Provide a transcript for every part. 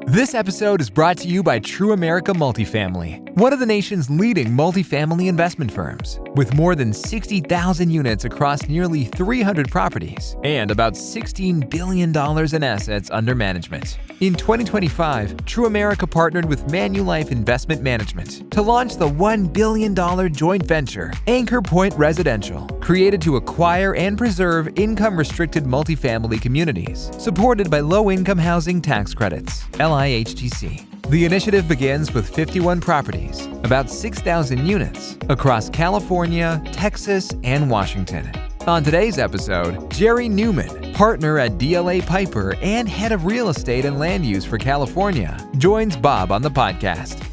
This episode is brought to you by True America Multifamily, one of the nation's leading multifamily investment firms, with more than 60,000 units across nearly 300 properties and about $16 billion in assets under management. In 2025, True America partnered with Manulife Investment Management to launch the $1 billion joint venture, Anchor Point Residential, created to acquire and preserve income-restricted multifamily communities, supported by low-income housing tax credits, LIHTC. The initiative begins with 51 properties, about 6,000 units, across California, Texas, and Washington. On today's episode, Jerry Neuman, partner at DLA Piper and head of real estate and land use for California, joins Bob on the podcast.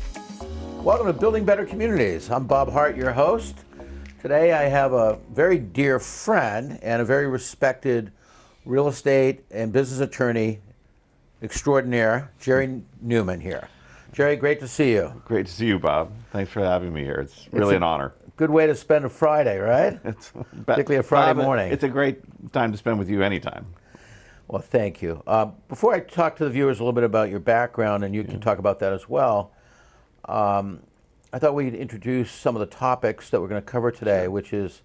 Welcome to Building Better Communities. I'm Bob Hart, your host. Today I have a very dear friend and a very respected real estate and business attorney extraordinaire, Jerry Neuman here. Jerry, great to see you. Great to see you, Bob. Thanks for having me here. It's really an honor. Good way to spend a Friday, right? Particularly a Friday morning. It's a great time to spend with you anytime. Well, thank you. Before I talk to the viewers a little bit about your background, and you can talk about that as well, I thought we'd introduce some of the topics that we're going to cover today, which is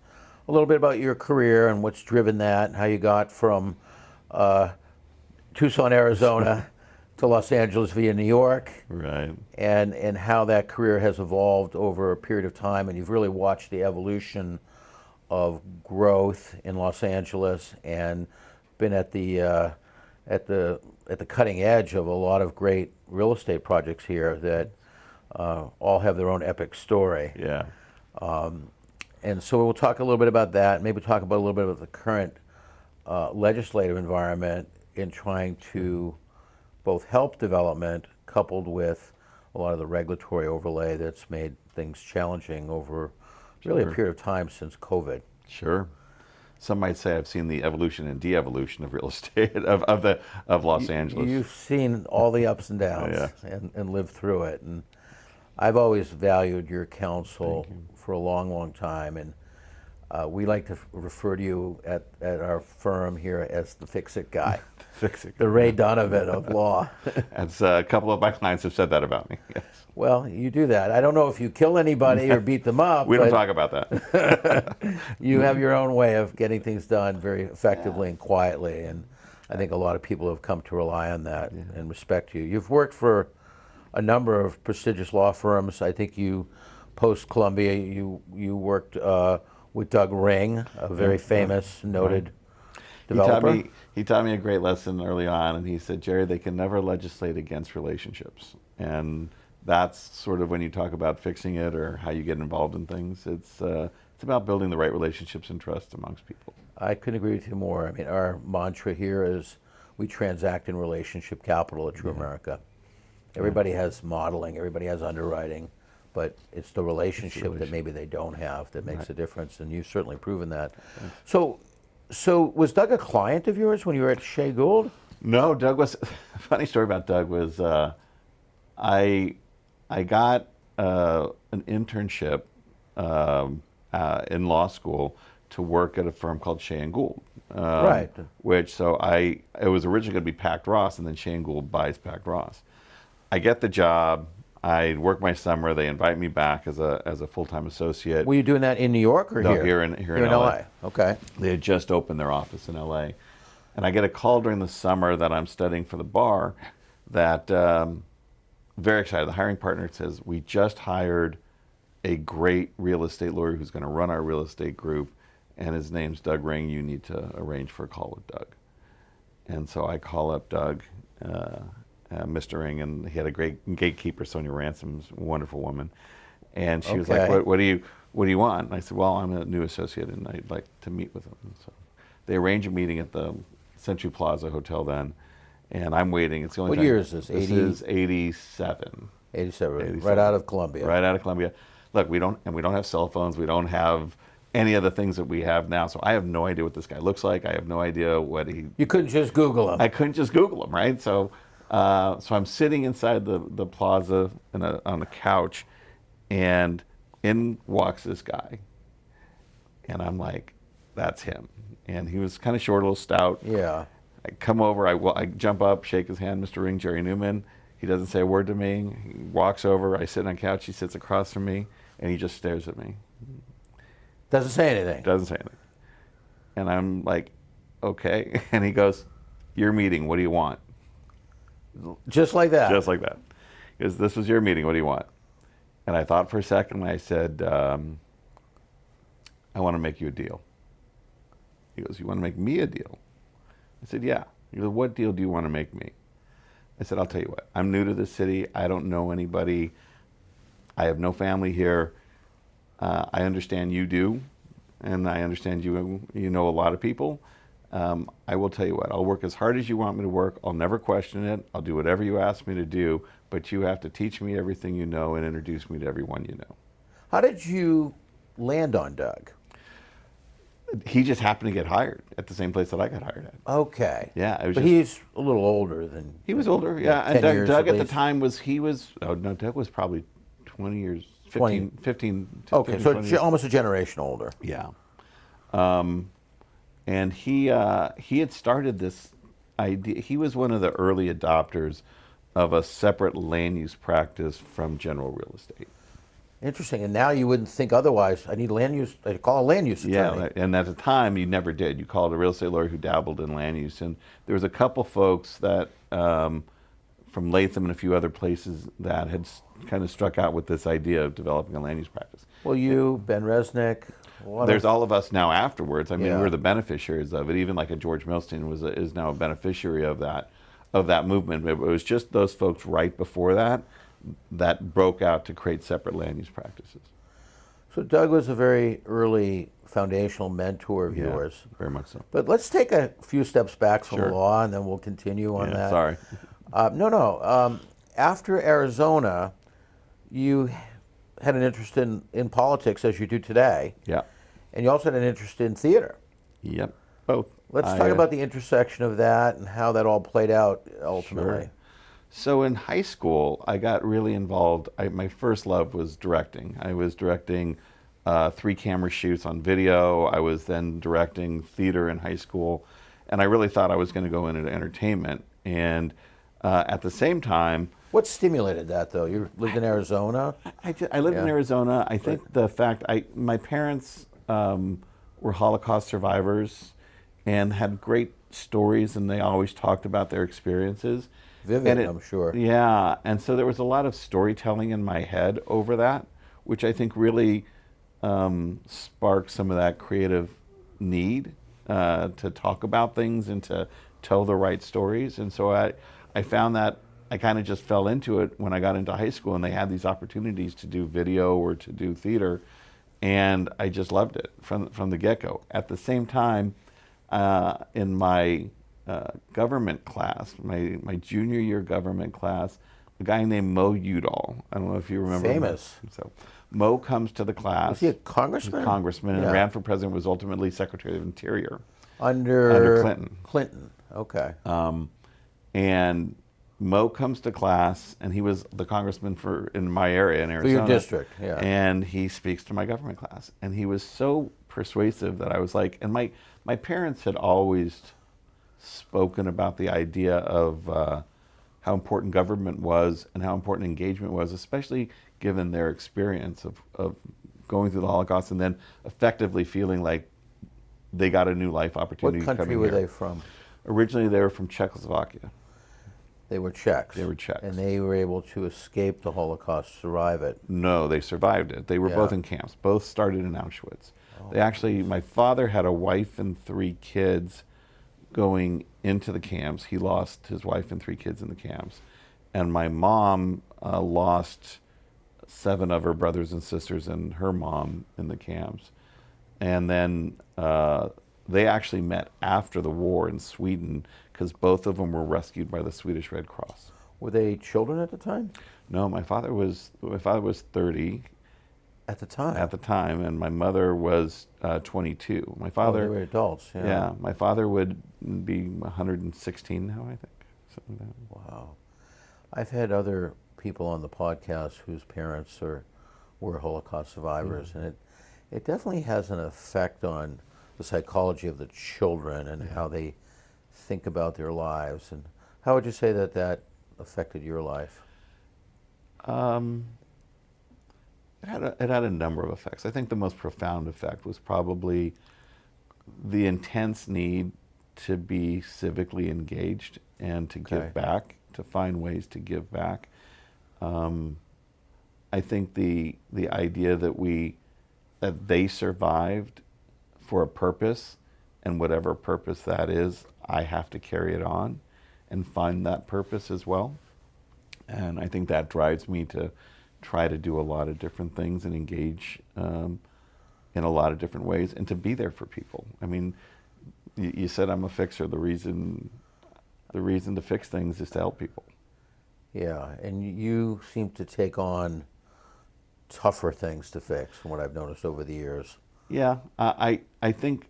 a little bit about your career and what's driven that, and how you got from Tucson, Arizona to Los Angeles via New York, right? And how that career has evolved over a period of time, and you've really watched the evolution of growth in Los Angeles and been at the cutting edge of a lot of great real estate projects here that all have their own epic story. Yeah. And so we'll talk a little bit about that. Maybe talk about a little bit about the current legislative environment in trying to both help development coupled with a lot of the regulatory overlay that's made things challenging over really a period of time since COVID. Sure. Some might say I've seen the evolution and de-evolution of real estate of Los Angeles. You've seen all the ups and downs and lived through it. And I've always valued your counsel for a long, long time. And we like to refer to you at our firm here as the fix-it guy. The Ray Donovan of law. As a couple of my clients have said that about me. Yes. Well, you do that. I don't know if you kill anybody or beat them up. We don't talk about that. You have your own way of getting things done very effectively and quietly, and I think a lot of people have come to rely on that and respect you. You've worked for a number of prestigious law firms. I think you, post-Columbia, you worked with Doug Ring, a very famous, noted developer. He taught me a great lesson early on, and he said, Jerry, they can never legislate against relationships. And that's sort of when you talk about fixing it or how you get involved in things. It's about building the right relationships and trust amongst people. I couldn't agree with you more. I mean, our mantra here is we transact in relationship capital at True America. Everybody has modeling, everybody has underwriting, but it's the relationship that maybe they don't have that makes a difference, and you've certainly proven that. So was Doug a client of yours when you were at Shea Gould? No, Doug was, a funny story about Doug was I got an internship in law school to work at a firm called Shea Gould. Right. It was originally going to be Pact Ross, and then Shea Gould buys Pact Ross. I get the job. I work my summer. They invite me back as a full-time associate. Were you doing that in New York or here? Here in LA. Okay. They had just opened their office in LA. And I get a call during the summer that I'm studying for the bar that, very excited, the hiring partner says, we just hired a great real estate lawyer who's going to run our real estate group, and his name's Doug Ring. You need to arrange for a call with Doug. And so I call up Doug, Mr. Ring, and he had a great gatekeeper, Sonia Ransom's a wonderful woman. And she was like, what do you want? And I said, well, I'm a new associate, and I'd like to meet with him. And so they arrange a meeting at the Century Plaza Hotel then, and I'm waiting. It's the only What time. year is this? This is 87. 87, right out of Columbia. Right out of Columbia. Look, we don't have cell phones. We don't have any of the things that we have now. So I have no idea what this guy looks like. I have no idea what he... You couldn't just Google him. I couldn't just Google him, right? So I'm sitting inside the plaza on a couch, and in walks this guy. And I'm like, that's him. And he was kind of short, a little stout. Yeah. I come over, I jump up, shake his hand, Mr. Ring, Jerry Neuman. He doesn't say a word to me. He walks over. I sit on the couch. He sits across from me, and he just stares at me. Doesn't say anything. Doesn't say anything. And I'm like, okay. And he goes, your meeting, what do you want? Just like that. Just like that. He goes, this was your meeting, what do you want? And I thought for a second, and I said, I want to make you a deal. He goes, you want to make me a deal? I said, yeah. He goes, what deal do you want to make me? I said, I'll tell you what. I'm new to this city. I don't know anybody. I have no family here. I understand you do, and I understand you know a lot of people. I will tell you what. I'll work as hard as you want me to work. I'll never question it. I'll do whatever you ask me to do, but you have to teach me everything you know and introduce me to everyone you know. How did you land on Doug? He just happened to get hired at the same place that I got hired at. Okay. Yeah, it was but just, he's a little older than... he was older, yeah. 10 And Doug, years Doug at at the least. time Doug was probably 20 years, 15 to Okay, 15, so 20 years. almost a generation older. Yeah. And he had started this idea. He was one of the early adopters of a separate land use practice from general real estate. Interesting. And now you wouldn't think otherwise. I need land use. I call a land use attorney. Yeah, and at the time you never did. You called a real estate lawyer who dabbled in land use. And there was a couple folks that from Latham and a few other places that had kind of struck out with this idea of developing a land use practice. Well, you, Ben Resnick. There's all of us now afterwards. I mean, Yeah. we're the beneficiaries of it. Even like a George Milstein is now a beneficiary of that movement. It was just those folks right before that broke out to create separate land use practices. So Doug was a very early foundational mentor of yours. Very much so. But let's take a few steps back from Sure. the law, and then we'll continue on that. Sorry. No. After Arizona, you had an interest in politics, as you do today, Yeah. and you also had an interest in theater. Yep. Both. Let's talk about the intersection of that and how that all played out ultimately. Sure. So in high school, I got really involved. My first love was directing. I was directing 3-camera shoots on video. I was then directing theater in high school, and I really thought I was going to go into entertainment. And at the same time, What stimulated that, though? You lived in Arizona? I lived in Yeah. Arizona. I think the fact my parents were Holocaust survivors and had great stories, and they always talked about their experiences. Vivid, I'm sure. Yeah, and so there was a lot of storytelling in my head over that, which I think really sparked some of that creative need to talk about things and to tell the right stories. And so I found that I kind of just fell into it when I got into high school, and they had these opportunities to do video or to do theater, and I just loved it from the get-go. At the same time, in my government class, my junior year government class, a guy named Mo Udall. I don't know if you remember. Famous. Him. So Mo comes to the class. Was he a congressman? Congressman, and Yeah. ran for president, was ultimately Secretary of Interior. Under Clinton. Clinton, okay. And Mo comes to class, and he was the congressman in my area in Arizona. For your district, yeah. And he speaks to my government class, and he was so persuasive that I was like, and my parents had always spoken about the idea of how important government was and how important engagement was, especially given their experience of going through the Holocaust and then effectively feeling like they got a new life opportunity. What country coming were here. they from? Originally, they were from Czechoslovakia. They were Czechs. They were Czechs. And they were able to escape the Holocaust, survive it. No, they survived it. They were Yeah. both in camps. Both started in Auschwitz. They actually, my father had a wife and 3 kids going into the camps. He lost his wife and 3 kids in the camps. And my mom lost 7 of her brothers and sisters and her mom in the camps. And then they actually met after the war in Sweden because both of them were rescued by the Swedish Red Cross. Were they children at the time? No, my father was 30 At the time? at the time, and my mother was 22. My father, they were adults, yeah. yeah, my father would be 116 now, I think. Something like that. Wow. I've had other people on the podcast whose parents were Holocaust survivors, and it definitely has an effect on the psychology of the children and how they think about their lives. And how would you say that affected your life? It had a number of effects. I think the most profound effect was probably the intense need to be civically engaged and to give back, to find ways to give back. I think the idea that they survived for a purpose, and whatever purpose that is, I have to carry it on and find that purpose as well. And I think that drives me to try to do a lot of different things and engage in a lot of different ways, and to be there for people. I mean, you said I'm a fixer. The reason to fix things is to help people. Yeah, and you seem to take on tougher things to fix, from what I've noticed over the years. Yeah, I think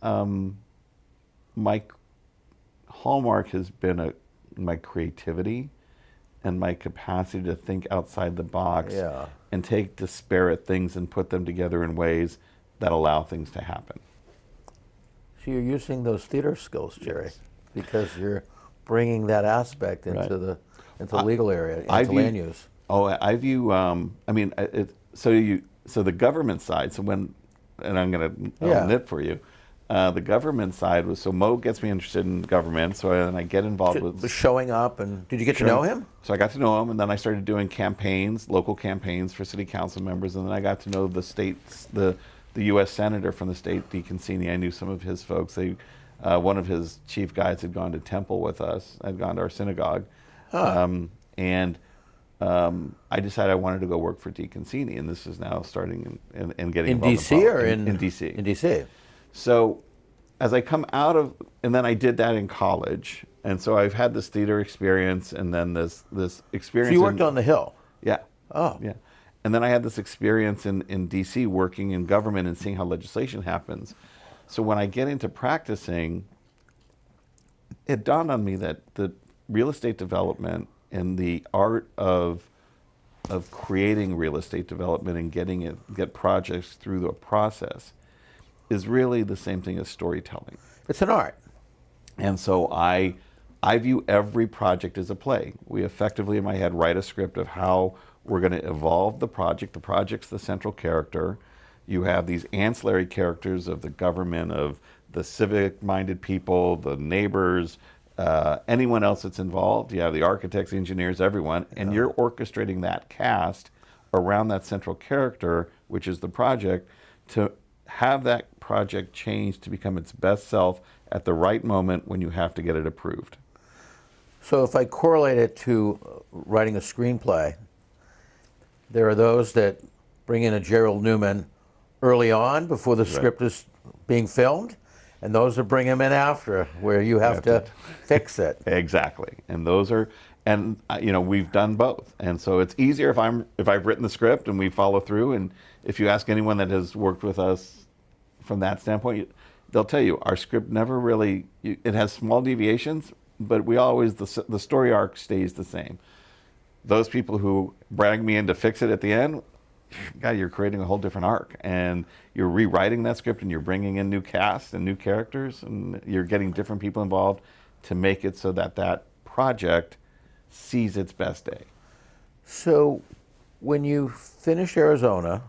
my hallmark has been my creativity and my capacity to think outside the box and take disparate things and put them together in ways that allow things to happen. So you're using those theater skills, Jerry, because you're bringing that aspect into the legal area, into land use. Oh, I view. So the government side. So and I'm going to knit for you. The government side was, so Mo gets me interested in government, so then I get involved with showing up. And did you get to know him? So I got to know him, and then I started doing campaigns, local campaigns for city council members, and then I got to know the states, the U.S. senator from the state, DeConcini. I knew some of his folks. One of his chief guides had gone to temple with us. I'd gone to our synagogue, and I decided I wanted to go work for DeConcini, and this is now starting and getting in involved D.C. or in D.C. In D.C. So as I come out of, and then I did that in college, and so I've had this theater experience, and then this experience. So you worked on the Hill? Yeah. Oh. Yeah. And then I had this experience in D.C. working in government and seeing how legislation happens. So when I get into practicing, it dawned on me that the real estate development and the art of creating real estate development and get projects through the process is really the same thing as storytelling. It's an art. And so I view every project as a play. We effectively, in my head, write a script of how we're going to evolve the project. The project's the central character. You have these ancillary characters of the government, of the civic-minded people, the neighbors, anyone else that's involved. You have the architects, engineers, everyone, and you're orchestrating that cast around that central character, which is the project, to have that project change to become its best self at the right moment when you have to get it approved. So if I correlate it to writing a screenplay, there are those that bring in a Jerry Neuman early on before the script is being filmed, and those that bring him in after, where you have to fix it. Exactly, and those are, and we've done both, and so it's easier if I've written the script and we follow through. And if you ask anyone that has worked with us from that standpoint, they'll tell you our script never really, it has small deviations, but we always, the story arc stays the same. Those people who brag me in to fix it at the end, God, you're creating a whole different arc, and you're rewriting that script, and you're bringing in new cast and new characters, and you're getting different people involved to make it so that that project sees its best day. So when you finished Arizona,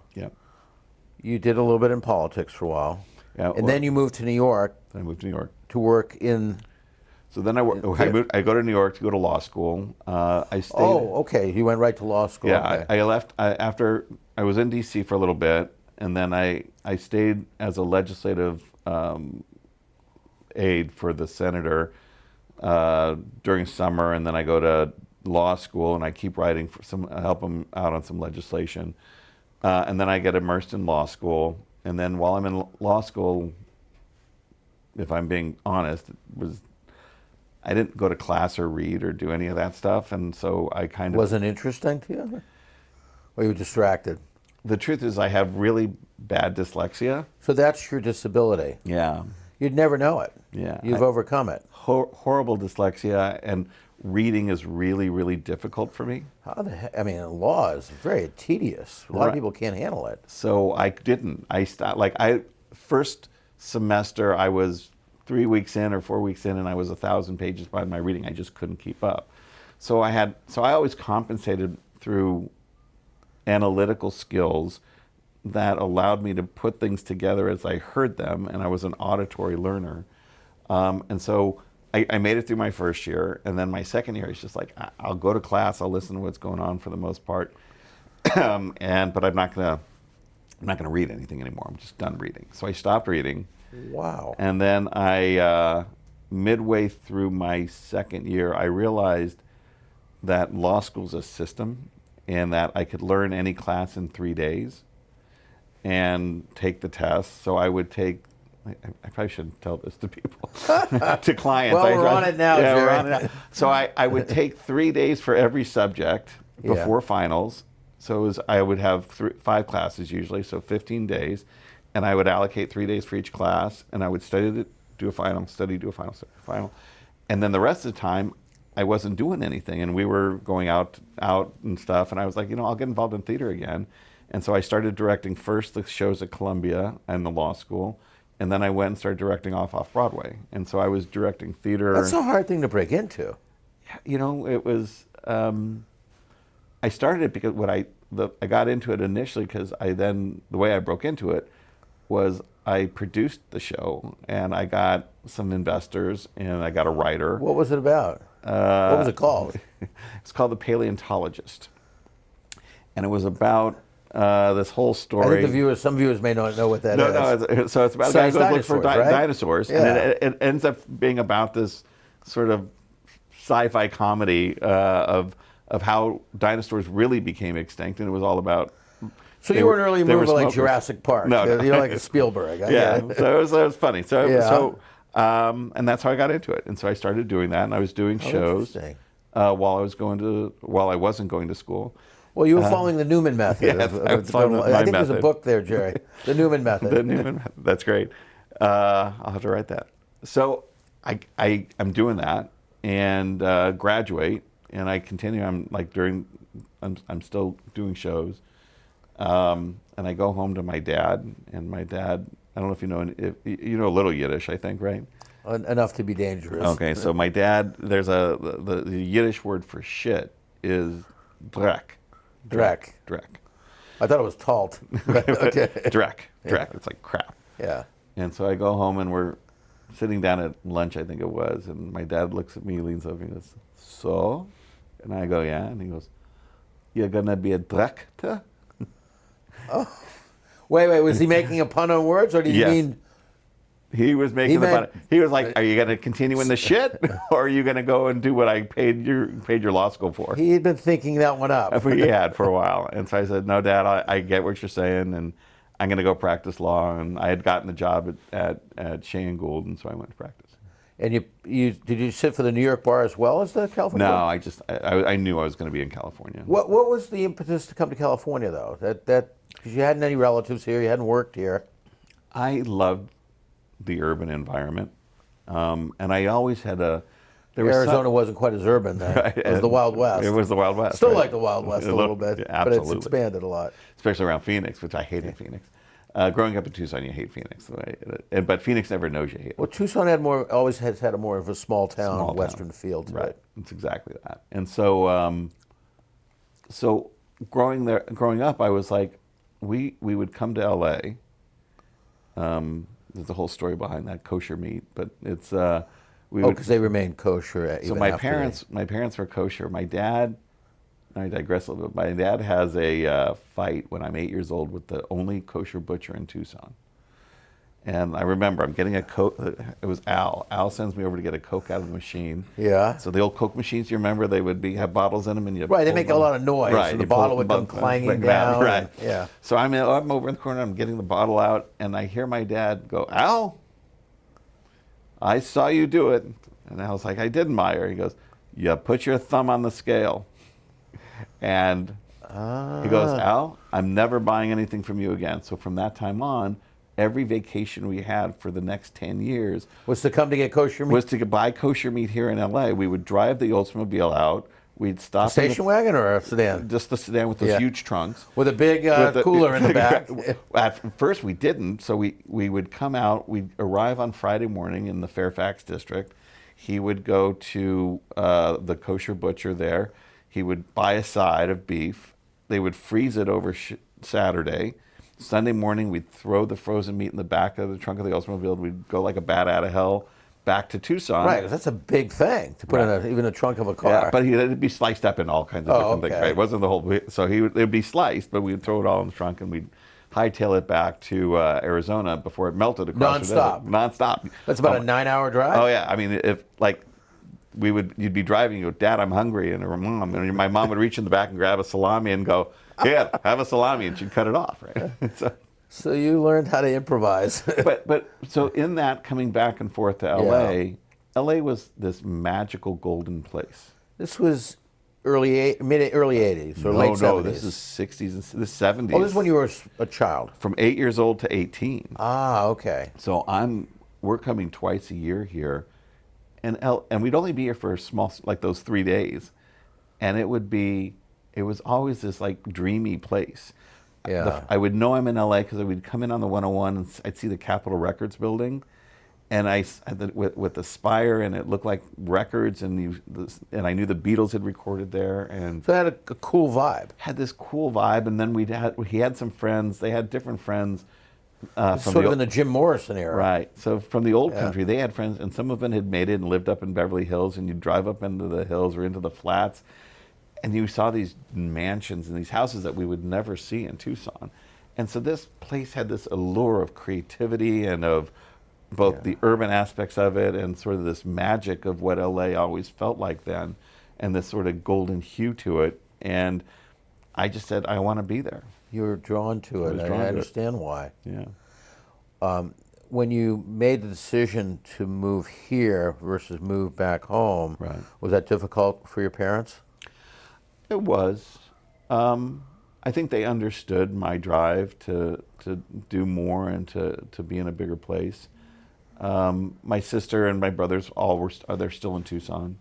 you did a little bit in politics for a while, and then you moved to New York. I moved to New York to work in. So then I go to New York to go to law school. I stayed. Oh, okay. You went right to law school. Yeah, okay. I left after I was in D.C. for a little bit, and then I stayed as a legislative aide for the senator during summer, and then I go to law school and I keep writing for help him out on some legislation, and then I get immersed in law school, and then while I'm in law school, if I'm being honest, I didn't go to class or read or do any of that stuff, and so I kind of... Wasn't interesting to you? Or you were distracted? The truth is I have really bad dyslexia. So that's your disability? Yeah. You'd never know it? Yeah. You've overcome it? Horrible dyslexia, and reading is really, really difficult for me. How the heck? I mean, law is very tedious. A lot of people can't handle it. So I didn't. I stopped, first semester I was 3 weeks in or 4 weeks in, and I was 1,000 pages behind my reading. I just couldn't keep up. So I always compensated through analytical skills that allowed me to put things together as I heard them, and I was an auditory learner. And so I made it through my first year, and then my second year, it's just like, I'll go to class, I'll listen to what's going on for the most part, but I'm not gonna read anything anymore. I'm just done reading. So I stopped reading. Wow. And then midway through my second year, I realized that law school's a system, and that I could learn any class in 3 days and take the test. So I would take, I probably shouldn't tell this to people, to clients. Well, we're on it now, yeah, Jerry. we're on it now. So I would take 3 days for every subject before finals. So I would have 5 classes usually, so 15 days. And I would allocate 3 days for each class, and I would study, do a final, study, do a final, study, final. And then the rest of the time, I wasn't doing anything, and we were going out and stuff, and I was like, I'll get involved in theater again. And so I started directing first the shows at Columbia and the law school, and then I went and started directing off-Broadway. And so I was directing theater. That's a hard thing to break into. It was, I started it because I got into it initially because the way I broke into it was I produced the show, and I got some investors, and I got a writer. What was it about? What was it called? It's called The Paleontologist. And it was about this whole story. I think some viewers may not know what that is. No, so it's about a guy who goes look for dinosaurs. Yeah. And it ends up being about this sort of sci-fi comedy of how dinosaurs really became extinct, and it was all about. So you were an early mover like Jurassic Park. No. You're like a Spielberg. Yeah, so it was funny. And that's how I got into it. And so I started doing that, and I was doing shows while I wasn't going to school. Well, you were following the Neuman method. Yes, I was following my I think method. there's a book there, Jerry. The Neuman method. The Neuman method. That's great. I'll have to write that. So I'm doing that and graduate, and I continue. I'm still doing shows. And I go home to my dad, and my dad, I don't know if you know a little Yiddish, I think, right? Enough to be dangerous. Okay, so my dad, there's the Yiddish word for shit is dreck. Dreck. I thought it was talt. Okay. Dreck. Yeah. It's like crap. Yeah. And so I go home, and we're sitting down at lunch, I think it was, and my dad looks at me, leans over, and goes, "So?" And I go, "Yeah." And he goes, "You're gonna be a director?" Oh, wait. Was he making a pun on words, or did you mean? He was making the pun. He was like, "Are you going to continue in the shit, or are you going to go and do what I paid your law school for?" He had been thinking that one up. He had for a while, and so I said, "No, Dad, I get what you're saying, and I'm going to go practice law." And I had gotten the job at Shea and Gould, and so I went to practice. And did you sit for the New York bar as well as the California? No, bar? I knew I was going to be in California. What was the impetus to come to California, though? That because you hadn't any relatives here, you hadn't worked here. I loved the urban environment, and I always had Arizona wasn't quite as urban then. Right, it was the Wild West. It was the Wild West. Still right? like the Wild West a little bit, yeah, but it's expanded a lot. Especially around Phoenix, which I hated Phoenix. Growing up in Tucson, you hate Phoenix, but Phoenix never knows you hate it. Well, Tucson always has had more of a small town western feel to right. it. It's exactly that. And so, growing up, I was like, we would come to L.A. There's a whole story behind that kosher meat, but it's because they remain kosher. So my parents were kosher. My dad. I digress a little bit. My dad has a fight when I'm 8 years old with the only kosher butcher in Tucson. And I remember I'm getting a Coke. It was Al. Al sends me over to get a Coke out of the machine. Yeah. So the old Coke machines, you remember, they would have bottles in them, and you they make a lot of noise. Right. So the bottle would come clanging down. Right. Yeah. So I'm over in the corner. I'm getting the bottle out, and I hear my dad go, "Al, I saw you do it." And I was like, "I didn't, Meyer." He goes, "You put your thumb on the scale." And he goes, "Al, I'm never buying anything from you again." So from that time on, every vacation we had for the next 10 years was to come to get kosher meat. Was to buy kosher meat here in LA. We would drive the Oldsmobile out. We'd stop. A station wagon or a sedan? Just the sedan with those huge trunks. With a big cooler in the back. At first we didn't, so we would come out. We'd arrive on Friday morning in the Fairfax district, He would go to the kosher butcher there. He would buy a side of beef. They would freeze it over Saturday. Sunday morning, we'd throw the frozen meat in the back of the trunk of the Oldsmobile. We'd go like a bat out of hell back to Tucson. Right, 'cause that's a big thing to put in even a trunk of a car. Yeah, but it'd be sliced up in all kinds of different things. okay. Right? It wasn't the whole. So it would be sliced, but we'd throw it all in the trunk and we'd hightail it back to Arizona before it melted across the desert. Non-stop. That's about a 9-hour drive? Oh yeah, I mean, if like you'd be driving, you go, Dad, I'm hungry, and her mom, and my mom would reach in the back and grab a salami and go, yeah, have a salami, and she'd cut it off, right? So you learned how to improvise. but so in that coming back and forth to LA, LA was this magical golden place. This was early 80s or late 70s? No, this is 60s and the 70s. Oh, this is when you were a child? From 8 years old to 18. Ah, okay. So we're coming twice a year here, and we'd only be here for a small, like those 3 days, and it was always this like dreamy place. Yeah. I would know I'm in LA because I would come in on the 101 and I'd see the Capitol Records building, and with the spire, and it looked like records, and I knew the Beatles had recorded there, and so it had a cool vibe. Had this cool vibe, and then he had some friends. They had different friends. From sort of in the Jim Morrison era. Right. So from the old country, they had friends, and some of them had made it and lived up in Beverly Hills, and you'd drive up into the hills or into the flats, and you saw these mansions and these houses that we would never see in Tucson. And so this place had this allure of creativity and of both the urban aspects of it and sort of this magic of what LA always felt like then, and this sort of golden hue to it. And I just said, I want to be there. You were drawn to it. I understand why. Yeah. When you made the decision to move here versus move back home, was that difficult for your parents? It was. I think they understood my drive to do more and to be in a bigger place. My sister and my brothers they're still in Tucson,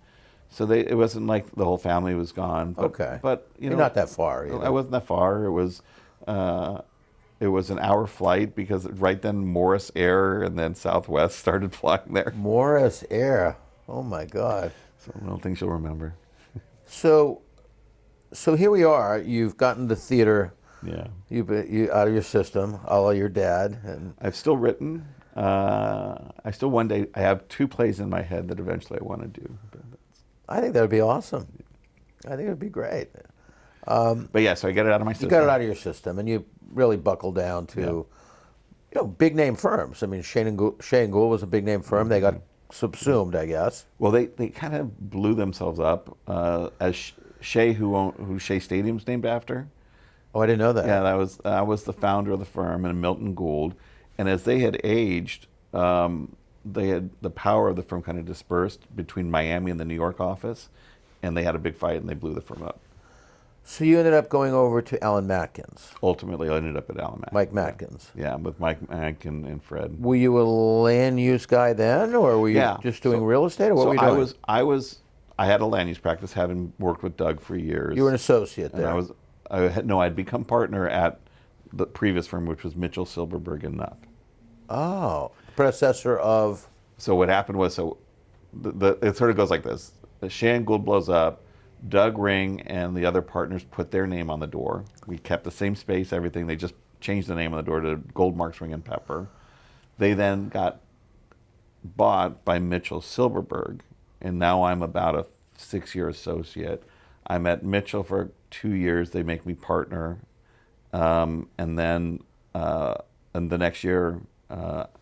so it wasn't like the whole family was gone. But, okay, but you're not that far either. I wasn't that far. It was an hour flight because right then Morris Air and then Southwest started flying there. Morris Air, oh my God! So little things you'll remember. So here we are. You've gotten the theater. Yeah. You out of your system, a la your dad. And I've still written. One day I have 2 plays in my head that eventually I want to do. I think that would be awesome. I think it would be great. But yeah, so I get it out of my system. You got it out of your system, and you really buckle down to, big name firms. I mean, Shea and Gould was a big name firm. They got subsumed, I guess. Well, they kind of blew themselves up as Shea, who Shea Stadium's named after. Oh, I didn't know that. Yeah, that was the founder of the firm, and Milton Gould. And as they had aged, the power of the firm kind of dispersed between Miami and the New York office, and they had a big fight, and they blew the firm up. So you ended up going over to Alan Matkins. Ultimately, I ended up at Alan Matkins. Mike Matkins. Yeah, with Mike Mack and Fred. Were you a land use guy then, or were you just doing real estate, or what were you doing? I had a land use practice, having worked with Doug for years. You were an associate there. And I'd become partner at the previous firm, which was Mitchell, Silverberg, and Knupp. Oh, predecessor of... So what happened was, it sort of goes like this. Shea and Gould blows up. Doug Ring and the other partners put their name on the door. We kept the same space, everything. They just changed the name on the door to Goldmarks, Ring, and Pepper. They then got bought by Mitchell Silverberg, and now I'm about a 6-year associate. I'm at Mitchell for 2 years. They make me partner. And then the next year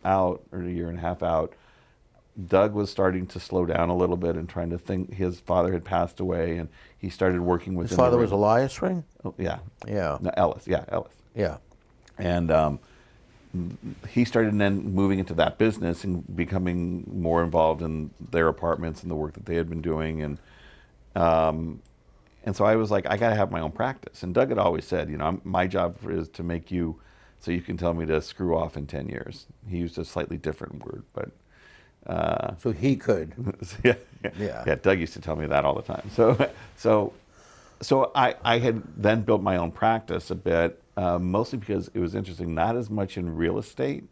out, or a year and a half out, Doug was starting to slow down a little bit and trying to think. His father had passed away, and he started working with... His father was Elias Ring? Oh, yeah. Yeah. No, Ellis. Yeah, Ellis. Yeah. And he started then moving into that business and becoming more involved in their apartments and the work that they had been doing. And so I was like, I got to have my own practice. And Doug had always said, my job is to make you so you can tell me to screw off in 10 years. He used a slightly different word, but... so he could. Yeah. Doug used to tell me that all the time. So I had then built my own practice a bit, mostly because it was interesting, not as much in real estate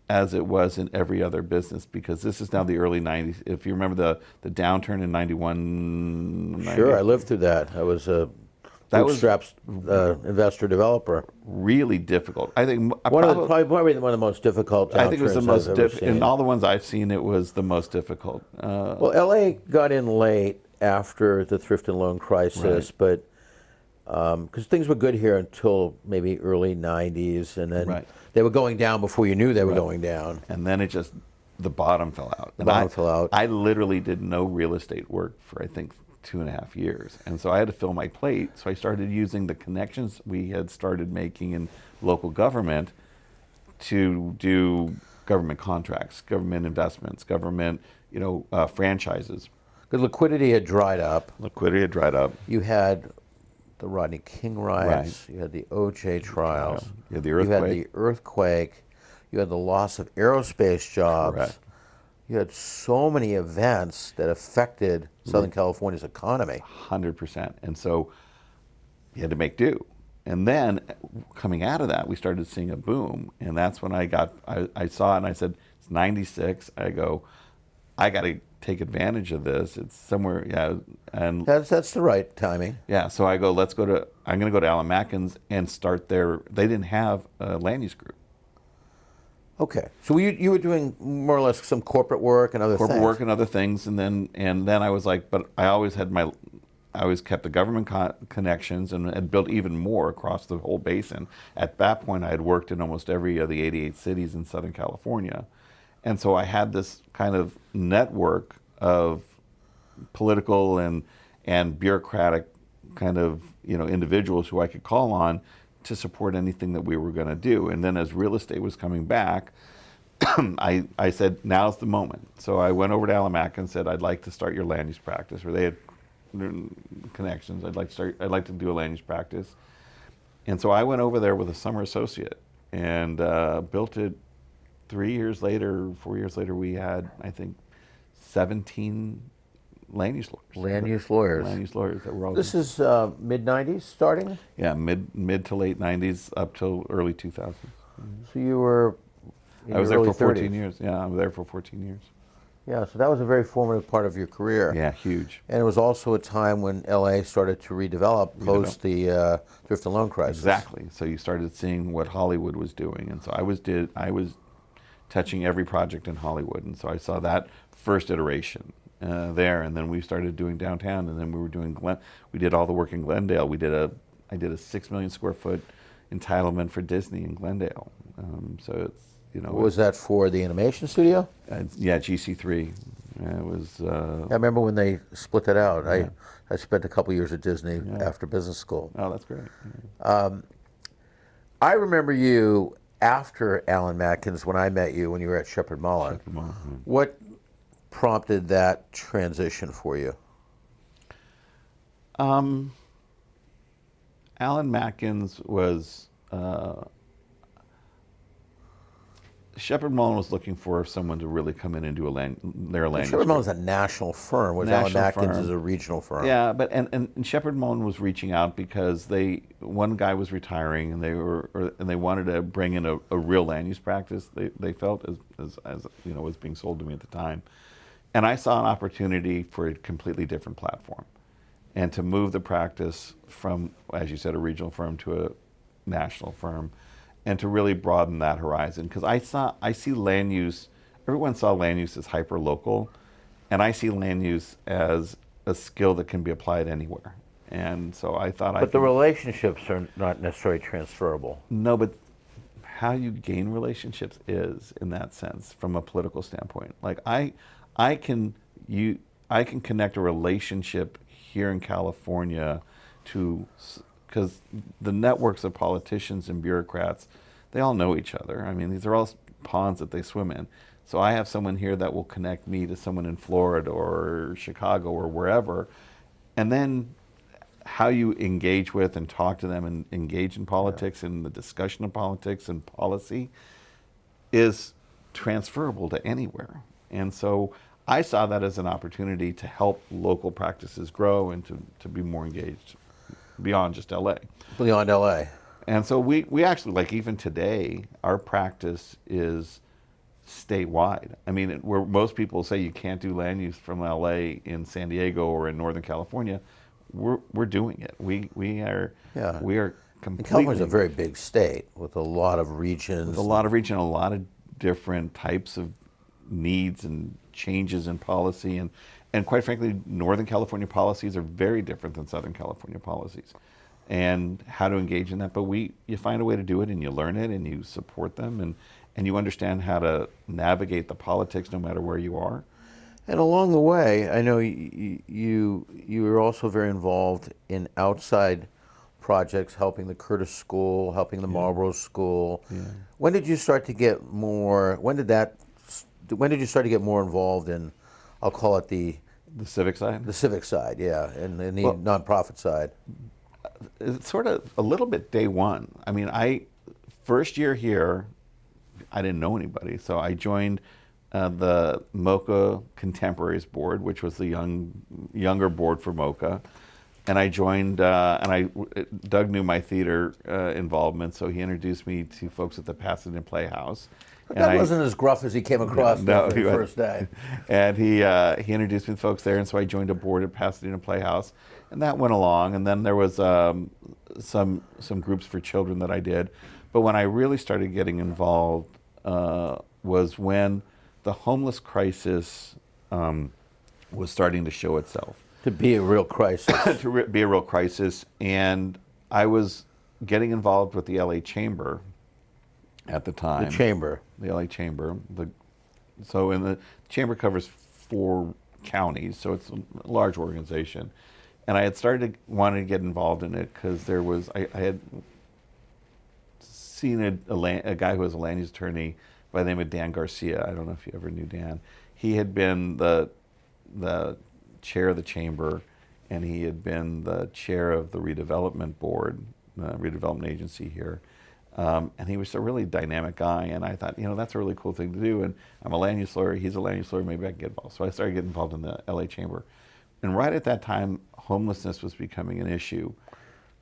as it was in every other business, because this is now the early 90s. If you remember the downturn in 91. Sure, I lived through that. I was a bootstrapped investor developer. Really difficult. I think Probably one of the most difficult downturns I think it was the most difficult. in all the ones I've seen. It was the most difficult. Well, LA got in late after the thrift and loan crisis, but because things were good here until maybe early 90s, and then they were going down before you knew they were going down. And then the bottom fell out. The bottom fell out. I literally did no real estate work for, I think, 2.5 years. And so I had to fill my plate. So I started using the connections we had started making in local government to do government contracts, government investments, government, franchises. Because liquidity had dried up. You had the Rodney King riots. You had the OJ trials. You had the earthquake. You had the loss of aerospace jobs. Correct. You had so many events that affected Southern California's economy. 100%. And so you had to make do. And then coming out of that, we started seeing a boom. And that's when I saw it and I said, it's 96. I go, I got to take advantage of this. It's somewhere, and that's the right timing. Yeah, so I go, I'm going to go to Alan Macken's and start there. They didn't have a land use group. Okay, so you were doing more or less some corporate work and other things. And then I was like, but I always kept the government connections and had built even more across the whole basin. At that point, I had worked in almost every of the 88 cities in Southern California. And so I had this kind of network of political and bureaucratic kind of individuals who I could call on to support anything that we were going to do. And then as real estate was coming back, I said, now's the moment. So I went over to Alan Mack and said, I'd like to start your land use practice, or they had connections. I'd like to do a land use practice. And so I went over there with a summer associate and built it. 4 years later, we had, I think, 17 land use lawyers. That were all. This is mid-90s starting? Yeah, mid to late 90s up till early 2000s. So you were in I was there for 14 30s. years. Yeah, I was there for 14 years. Yeah, so that was a very formative part of your career. Yeah, huge. And it was also a time when LA started to redevelop post the thrift and loan crisis. Exactly. So you started seeing what Hollywood was doing. And so I was touching every project in Hollywood. And so I saw that first iteration there. And then we started doing downtown. And then we were doing we did all the work in Glendale. I did a 6 million square foot entitlement for Disney in Glendale. So it's, What was that for, the animation studio? Yeah, GC3. It was. I remember when they split that out. Yeah. I spent a couple years at Disney after business school. Oh, that's great. I remember you after Alan Macken's when I met you when you were at Shepherd Mullen. What prompted that transition for you? Alan Macken's was. Shepherd Mullen was looking for someone to really come in and do their land. Shepherd Mullen is a national firm, whereas Alan Macken's is a regional firm. Yeah, but and Shepherd Mullen was reaching out because one guy was retiring and they wanted to bring in a real land use practice. They felt as was being sold to me at the time, and I saw an opportunity for a completely different platform, and to move the practice from, as you said, a regional firm to a national firm. And to really broaden that horizon, because I see land use. Everyone saw land use as hyper local, and I see land use as a skill that can be applied anywhere. And so I thought, but the relationships are not necessarily transferable. No, but how you gain relationships is, in that sense, from a political standpoint. Like I can connect a relationship here in California to. Because the networks of politicians and bureaucrats, they all know each other. I mean, these are all ponds that they swim in. So I have someone here that will connect me to someone in Florida or Chicago or wherever. And then how you engage with and talk to them and engage in politics and the discussion of politics and policy is transferable to anywhere. And so I saw that as an opportunity to help local practices grow and to be more engaged. Beyond just LA. Beyond LA. And so we actually, like even today, our practice is statewide. I mean, where most people say you can't do land use from LA in San Diego or in Northern California, we're doing it. We are And completely. California's a very big state with a lot of regions. A lot of different types of needs and changes in policy, and quite frankly, Northern California policies are very different than Southern California policies, and how to engage in that. But you find a way to do it, and you learn it, and you support them, and you understand how to navigate the politics no matter where you are. And along the way, I know you were also very involved in outside projects, helping the Curtis School, helping the Marlborough School. Yeah. When did you start to get more? When did you start to get more involved in? I'll call it the civic side. The civic side, yeah, and the nonprofit side. It's sort of a little bit day one. I mean, first year here, I didn't know anybody, so I joined the MoCA Contemporaries Board, which was the younger board for MoCA. And I joined, Doug knew my theater involvement, so he introduced me to folks at the Pasadena Playhouse. But that wasn't as gruff as he came across the first day. And he introduced me to folks there, and so I joined a board at Pasadena Playhouse, and that went along. And then there was some groups for children that I did. But when I really started getting involved was when the homeless crisis was starting to show itself. To be a real crisis. Be a real crisis. And I was getting involved with the LA Chamber at the time. The Chamber. The LA Chamber. So the Chamber covers 4 counties, so it's a large organization. And I had wanted to get involved in it because I had seen a guy who was a land use attorney by the name of Dan Garcia. I don't know if you ever knew Dan. He had been the chair of the chamber, and he had been the chair of the redevelopment board, redevelopment agency here. And he was a really dynamic guy, and I thought, that's a really cool thing to do. And I'm a land use lawyer, he's a land use lawyer, maybe I can get involved. So I started getting involved in the LA Chamber. And right at that time, homelessness was becoming an issue.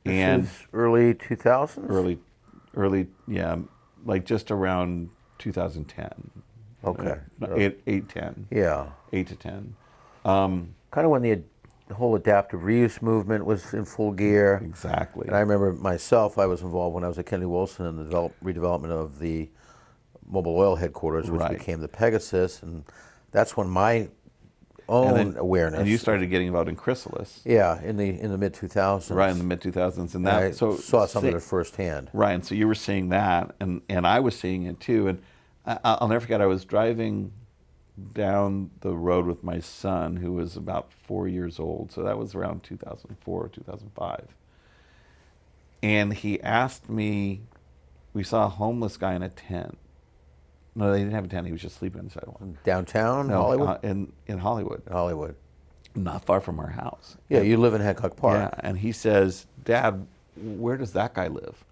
This is early 2000s? Early, yeah, like just around 2010. Okay. 10. Yeah. 8 to 10. Kind of when the whole adaptive reuse movement was in full gear. Exactly. And I remember myself, I was involved when I was at Kennedy Wilson in the redevelopment of the Mobile Oil headquarters, which became the Pegasus, and that's when my own awareness. And you started getting involved in Chrysalis. Yeah, in the mid 2000s. Right, in the mid 2000s, and I saw some of it firsthand. Right, and so you were seeing that, and I was seeing it too, and I'll never forget. I was driving down the road with my son, who was about 4 years old, so that was around 2004 or 2005. And he asked me, we saw a homeless guy in a tent. No, they didn't have a tent, he was just sleeping on the sidewalk. Downtown, No, Hollywood? In Hollywood. Hollywood. Not far from our house. Yeah, you live in Hancock Park. Yeah, and he says, Dad, where does that guy live?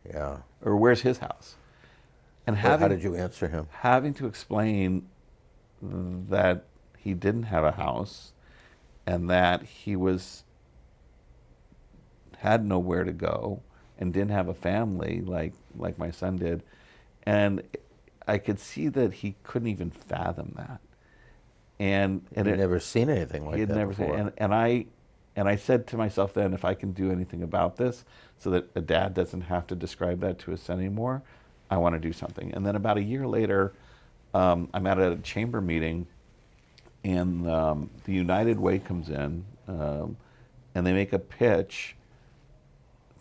Yeah. Or where's his house? And how did you answer him? Having to explain that he didn't have a house and that he had nowhere to go and didn't have a family like my son did. And I could see that he couldn't even fathom that. And he'd never seen anything like that before. And I said to myself then, if I can do anything about this so that a dad doesn't have to describe that to his son anymore, I want to do something. And then about a year later, I'm at a chamber meeting, and the United Way comes in, and they make a pitch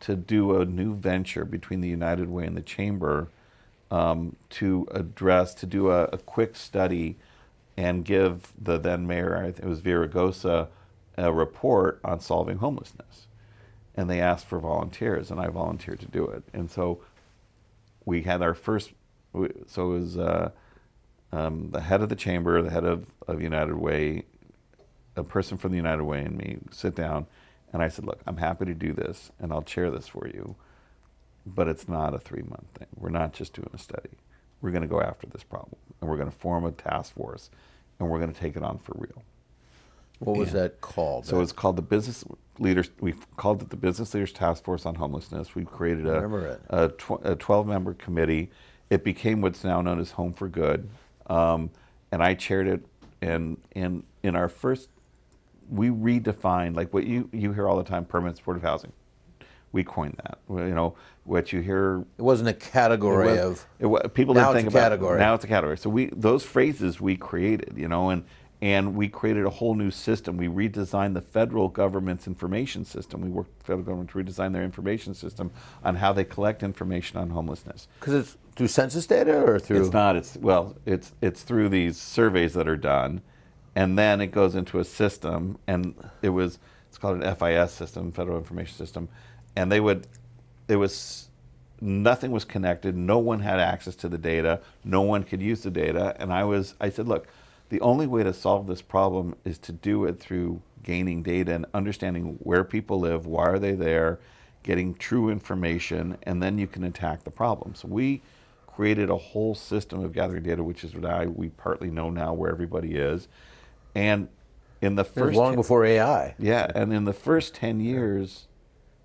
to do a new venture between the United Way and the chamber to do a quick study and give the then mayor, I think it was Villaraigosa, a report on solving homelessness. And they asked for volunteers, and I volunteered to do it. And so we had our first, so it was the head of the chamber, the head of United Way, a person from the United Way and me sit down, and I said, look, I'm happy to do this, and I'll chair this for you, but it's not a 3-month thing. We're not just doing a study. We're going to go after this problem, and we're going to form a task force, and we're going to take it on for real. What was that called? So it's called the Business Leaders. We called it the Business Leaders Task Force on Homelessness. We created a 12-member committee. it became what's now known as Home for Good, and I chaired it. And in our first, we redefined, like what you hear all the time, permanent supportive housing. We coined that. What you hear. It wasn't a category people now didn't think it's a about category. Now it's a category. So those phrases we created, and we created a whole new system. We redesigned the federal government's information system. We worked with the federal government to redesign their information system on how they collect information on homelessness. Because it's through census data or through? It's not. It's through these surveys that are done, and then it goes into a system, and it's called an FIS system, Federal Information System, and nothing was connected. No one had access to the data. No one could use the data. And I said, look, the only way to solve this problem is to do it through gaining data and understanding where people live, why are they there, getting true information, and then you can attack the problem. So we created a whole system of gathering data, which is what we partly know now where everybody is. And in the first long before AI. Yeah, and in the first 10 years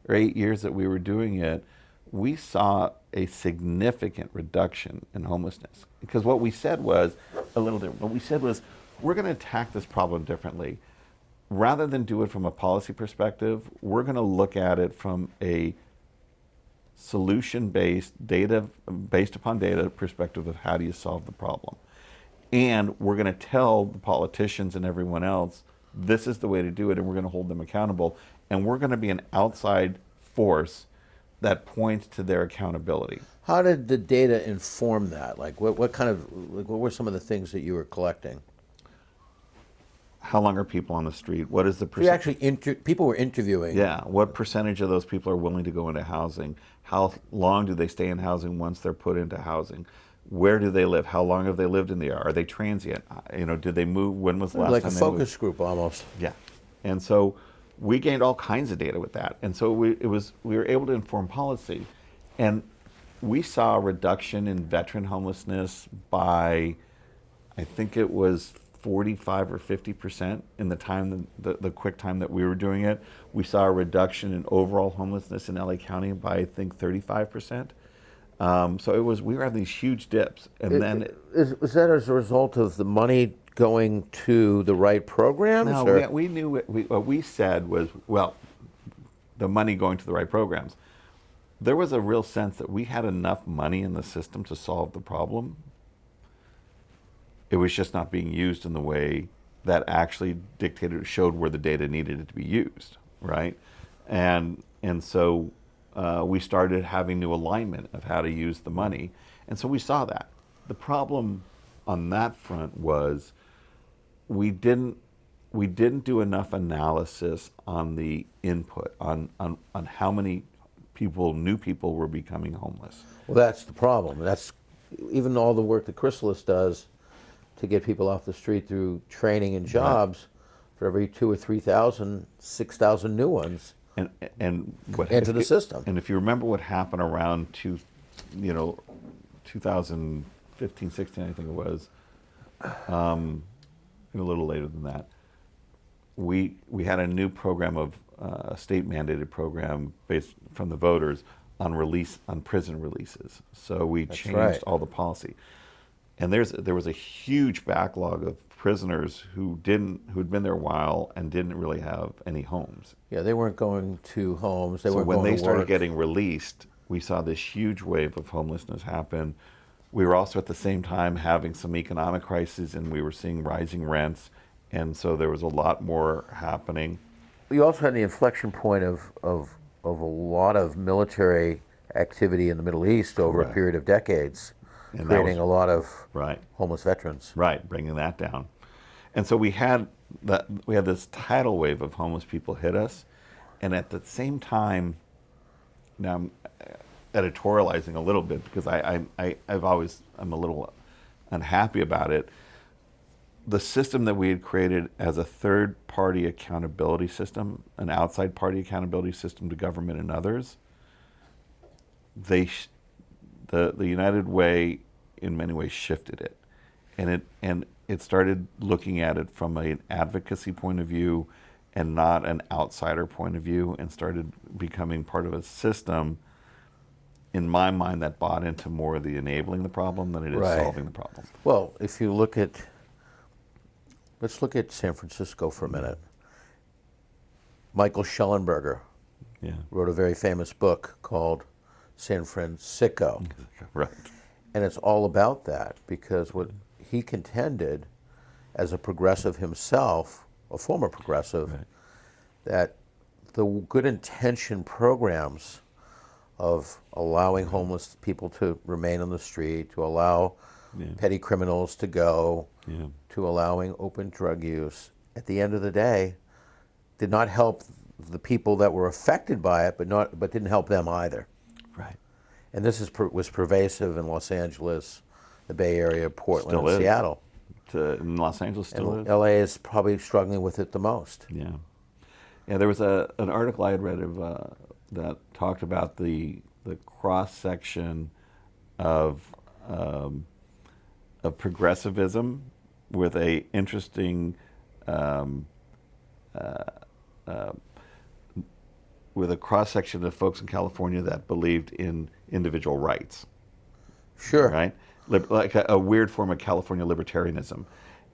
or 8 years that we were doing it, we saw a significant reduction in homelessness. Because what we said was a little different. What we said was, we're going to attack this problem differently. Rather than do it from a policy perspective, we're going to look at it from a solution-based, based upon data perspective of how do you solve the problem. And we're going to tell the politicians and everyone else, this is the way to do it, and we're going to hold them accountable. And we're going to be an outside force that points to their accountability. How did the data inform that? Like, what were some of the things that you were collecting? How long are people on the street? What is the percentage? You actually people were interviewing. Yeah. What percentage of those people are willing to go into housing? How long do they stay in housing once they're put into housing? Where do they live? How long have they lived in the area? Are they transient? Did they move? When was the last time they moved? Like a focus group almost. Yeah. And so we gained all kinds of data with that. And so we were able to inform policy. And we saw a reduction in veteran homelessness by, I think it was 45 or 50% in the time, the quick time that we were doing it. We saw a reduction in overall homelessness in LA County by, I think, 35%. So we were having these huge dips. And then was that as a result of the money going to the right programs? No, we knew what we said was, well, the money going to the right programs. There was a real sense that we had enough money in the system to solve the problem. It was just not being used in the way that actually showed where the data needed it to be used, right? And so we started having new alignment of how to use the money. And so we saw that. The problem on that front was we didn't do enough analysis on the input, on how many new people were becoming homeless. Well, that's the problem. That's even all the work that Chrysalis does to get people off the street through training and jobs. Right. For every 2,000 or 3,000, 6,000 new ones into the system. And if you remember what happened around 2015, 16, I think it was, a little later than that, we had a new program of a state mandated program based from the voters on prison releases. So we changed all the policy. And there was a huge backlog of prisoners who'd been there a while and didn't really have any homes. Yeah, they weren't going to homes. They weren't when going they to started work. getting released, we saw this huge wave of homelessness happen. We were also at the same time having some economic crises, and we were seeing rising rents, and so there was a lot more happening. You also had the inflection point of a lot of military activity in the Middle East over a period of decades, and creating a lot of homeless veterans. Right, bringing that down. And so we had this tidal wave of homeless people hit us, and at the same time, now I'm editorializing a little bit because I'm a little unhappy about it. The system that we had created as a third-party accountability system, an outside-party accountability system to government and others, the United Way in many ways shifted it, and it started looking at it from an advocacy point of view and not an outsider point of view, and started becoming part of a system in my mind, that bought into more of the enabling the problem than it is Right. solving the problem. Well, if you look at, let's look at San Francisco for a minute. Michael Schellenberger Yeah. wrote a very famous book called San Francisco. Right. And it's all about that, because what he contended as a progressive himself, a former progressive, Right. that the good intention programs of allowing homeless people to remain on the street, to allow Yeah. petty criminals to go, Yeah. to allowing open drug use, at the end of the day, did not help the people that were affected by it, but didn't help them either. Right. And this was pervasive in Los Angeles, the Bay Area, Portland, Still and is. Seattle. In Los Angeles still And is. LA is probably struggling with it the most. Yeah. Yeah, there was an article I had read that talked about the cross section of progressivism with a interesting with a cross section of folks in California that believed in individual rights. Sure. Right? Like a weird form of California libertarianism.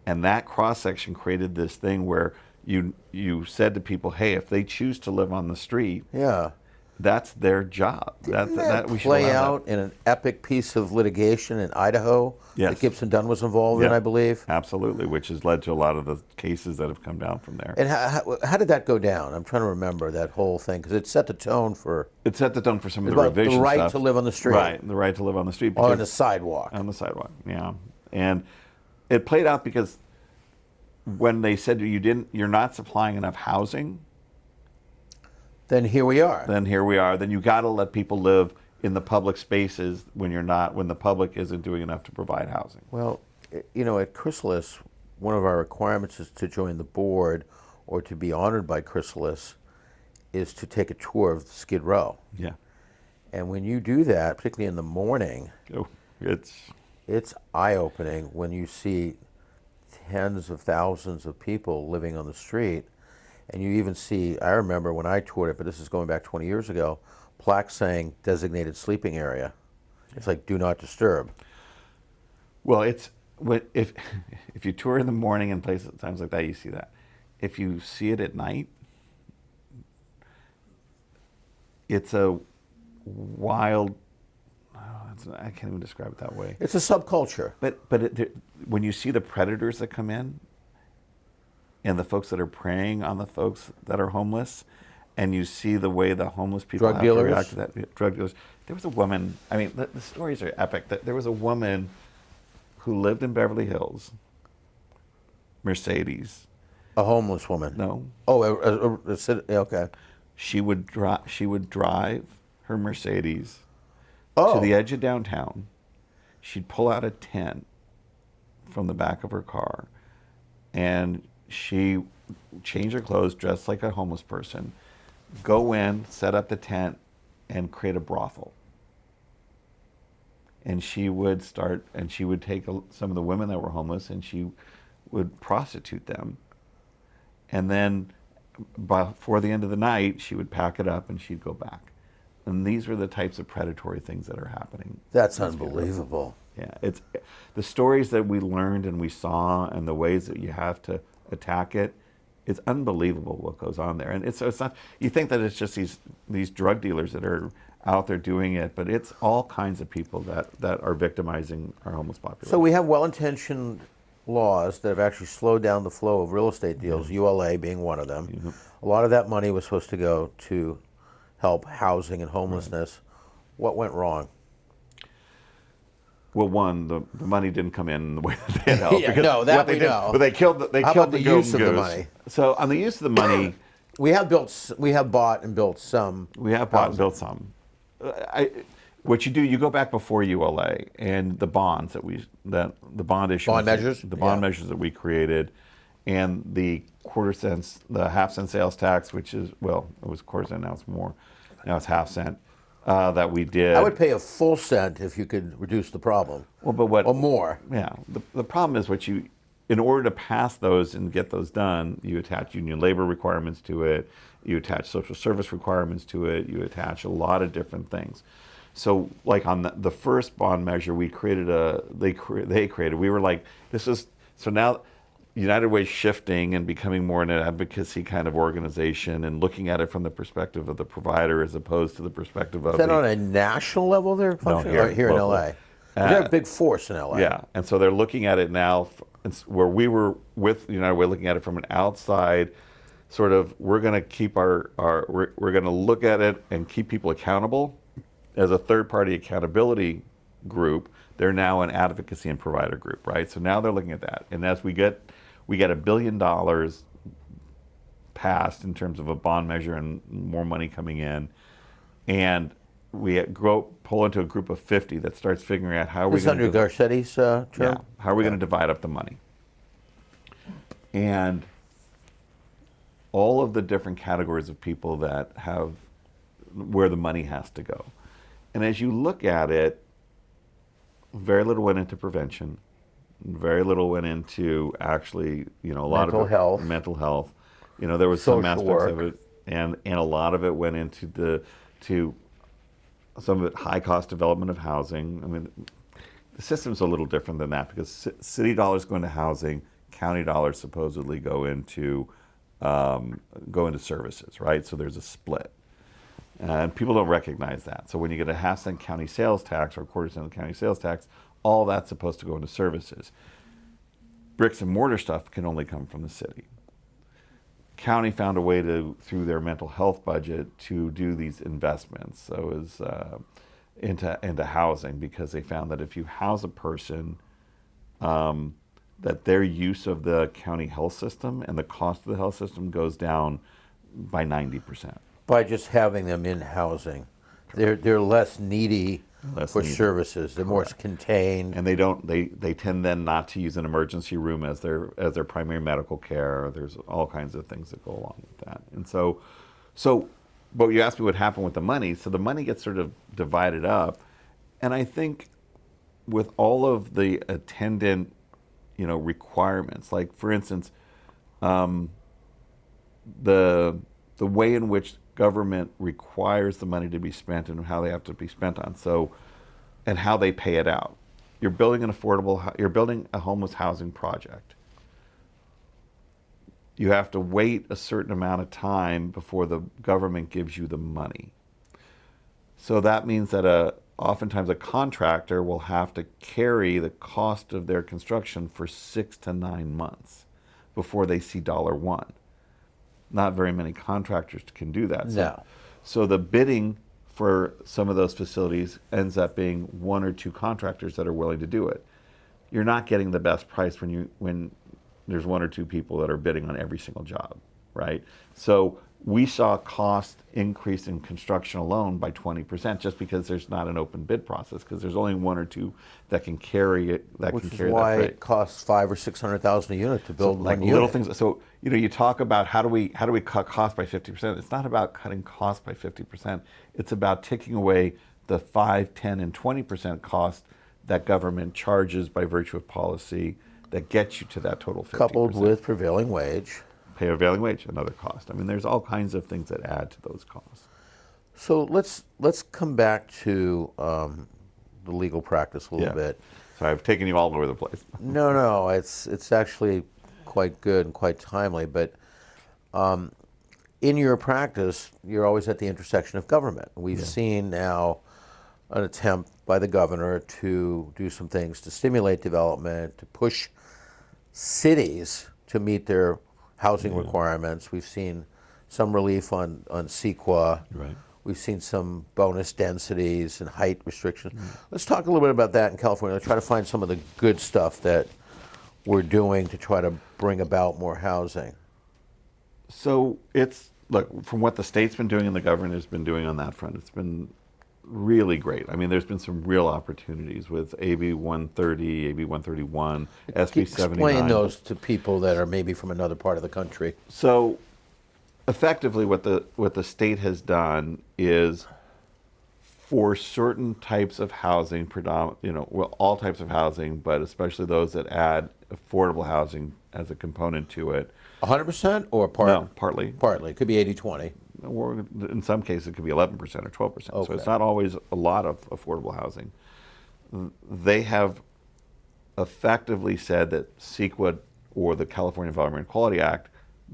And that cross section created this thing where you said to people, hey, if they choose to live on the street, Yeah. that's their job. Didn't That we should play allow out in an epic piece of litigation in Idaho Yes. that Gibson Dunn was involved in, Yeah. I believe? Absolutely, which has led to a lot of the cases that have come down from there. And how did that go down? I'm trying to remember that whole thing, because it set the tone for It set the tone for some of the about the revision right stuff. to live on the street. Right, the right to live on the street. on because- the sidewalk. On the sidewalk, yeah. And it played out because when they said you're not supplying enough housing, Then here we are. then here we are. Then you got to let people live in the public spaces when the public isn't doing enough to provide housing. Well, at Chrysalis, one of our requirements is to join the board or to be honored by Chrysalis is to take a tour of Skid Row. Yeah. And when you do that, particularly in the morning, Oh, it's eye-opening when you see tens of thousands of people living on the street. And you even see, I remember when I toured it, but this is going back 20 years ago, plaques saying designated sleeping area. It's like do not disturb. well, if you tour in the morning and places times like that, you see that. If you see it at night, it's a wild. I can't even describe it that way. It's a subculture. But when you see the predators that come in, and the folks that are preying on the folks that are homeless, and you see the way the homeless people Drug have dealers? to react to that. Drug dealers. There was a woman. I mean, the stories are epic. There was a woman who lived in Beverly Hills. Mercedes. A homeless woman. No. Oh, okay. She would drive her Mercedes Oh, to the edge of downtown. She'd pull out a tent from the back of her car, and she change her clothes, dress like a homeless person, go in, set up the tent, and create a brothel. And she would take some of the women that were homeless, and she would prostitute them. And then before the end of the night, she would pack it up and she'd go back. And these are the types of predatory things that are happening. that's unbelievable. Yeah, it's the stories that we learned and we saw, and the ways that you have to attack it. It's unbelievable what goes on there, and it's not. You think that it's just these drug dealers that are out there doing it, but it's all kinds of people that are victimizing our homeless population. So we have well-intentioned laws that have actually slowed down the flow of real estate deals, ULA being one of them. Mm-hmm. A lot of that money was supposed to go to help housing and homelessness. What went wrong? Well, one, the money didn't come in the way that they had hoped. Yeah, because no, that what they we did, know. But they killed How the about the golden use of the goose. money? So on the use of the money, We have bought and built some. we have bought and built some. What you do, you go back before ULA and the bonds the bond issuance, Bond measures? the bond Yeah. measures that we created, and the the half-cent sales tax, which is, well, it was quarter cent, now it's more, now it's half-cent, that we did. I would pay a full cent if you could reduce the problem. Well, but what? Or more. Yeah. The problem is in order to pass those and get those done, you attach union labor requirements to it, you attach social service requirements to it, you attach a lot of different things. So like on the first bond measure, we created we were like, so now United Way's shifting and becoming more an advocacy kind of organization and looking at it from the perspective of the provider as opposed to the perspective of Is that on a national level they're functioning? Or here in locally. LA? They're a big force in LA. Yeah, and so they're looking at it now, where we were with United Way looking at it from an outside, sort of, we're going to keep we're going to look at it and keep people accountable as a third-party accountability group. They're now an advocacy and provider group, right? So now they're looking at that, and as we get $1 billion passed in terms of a bond measure and more money coming in, and we pull into a group of 50 that starts figuring out how we're going to... This under Garcetti's term? Yeah, how are we going to divide up the money? And all of the different categories of people that have where the money has to go. And as you look at it, very little went into prevention. Very little went into actually, a lot of it, mental health. There was some aspects of it, and a lot of it went into some of it high cost development of housing. I mean, the system's a little different than that because city dollars go into housing, county dollars supposedly go into services, right? So there's a split. And people don't recognize that. So when you get a half-cent county sales tax or a quarter-cent county sales tax, all that's supposed to go into services. Bricks and mortar stuff can only come from the city. County found a way through their mental health budget, to do these investments. So it was into housing, because they found that if you house a person, that their use of the county health system and the cost of the health system goes down by 90%. By just having them in housing. They're less needy for services. They're more contained. And they tend then not to use an emergency room as their primary medical care. There's all kinds of things that go along with that. And so but you asked me what happened with the money. So the money gets sort of divided up. And I think with all of the attendant, requirements, like for instance, the way in which government requires the money to be spent and how they have to be spent on, and how they pay it out. You're building you're building a homeless housing project. You have to wait a certain amount of time before the government gives you the money. So that means that oftentimes a contractor will have to carry the cost of their construction for 6 to 9 months before they see $1. Not very many contractors can do that. So the bidding for some of those facilities ends up being 1 or 2 contractors that are willing to do it. You're not getting the best price when there's 1 or 2 people that are bidding on every single job, right? So we saw cost increase in construction alone by 20%, just because there's not an open bid process, because there's only 1 or 2 that can carry it. Which is why it costs $500,000 or $600,000 a unit to build one unit. Little things. So you talk about how do we cut costs by 50%? It's not about cutting costs by 50%. It's about taking away the 5, 10, and 20% cost that government charges by virtue of policy that gets you to that total 50%. Coupled with prevailing wage. Prevailing wage, another cost. I mean, there's all kinds of things that add to those costs. So let's come back to the legal practice a little bit. So I've taken you all over the place. No, it's actually quite good and quite timely. But in your practice, you're always at the intersection of government. We've seen now an attempt by the governor to do some things to stimulate development, to push cities to meet their housing requirements. We've seen some relief on CEQA. Right. We've seen some bonus densities and height restrictions. Let's talk a little bit about that in California. Let's try to find some of the good stuff that we're doing to try to bring about more housing. So look, from what the state's been doing and the governor's been doing on that front, it's been really great. I mean, there's been some real opportunities with AB 130, AB 131, SB 79. Explain those to people that are maybe from another part of the country. So effectively what the state has done is, for certain types of housing, all types of housing, but especially those that add affordable housing as a component to it. 100% or No, partly. Partly. It could be 80-20. or in some cases it could be 11% or 12%. So Okay. it's not always a lot of affordable housing. They have effectively said that CEQA or the California Environmental Quality Act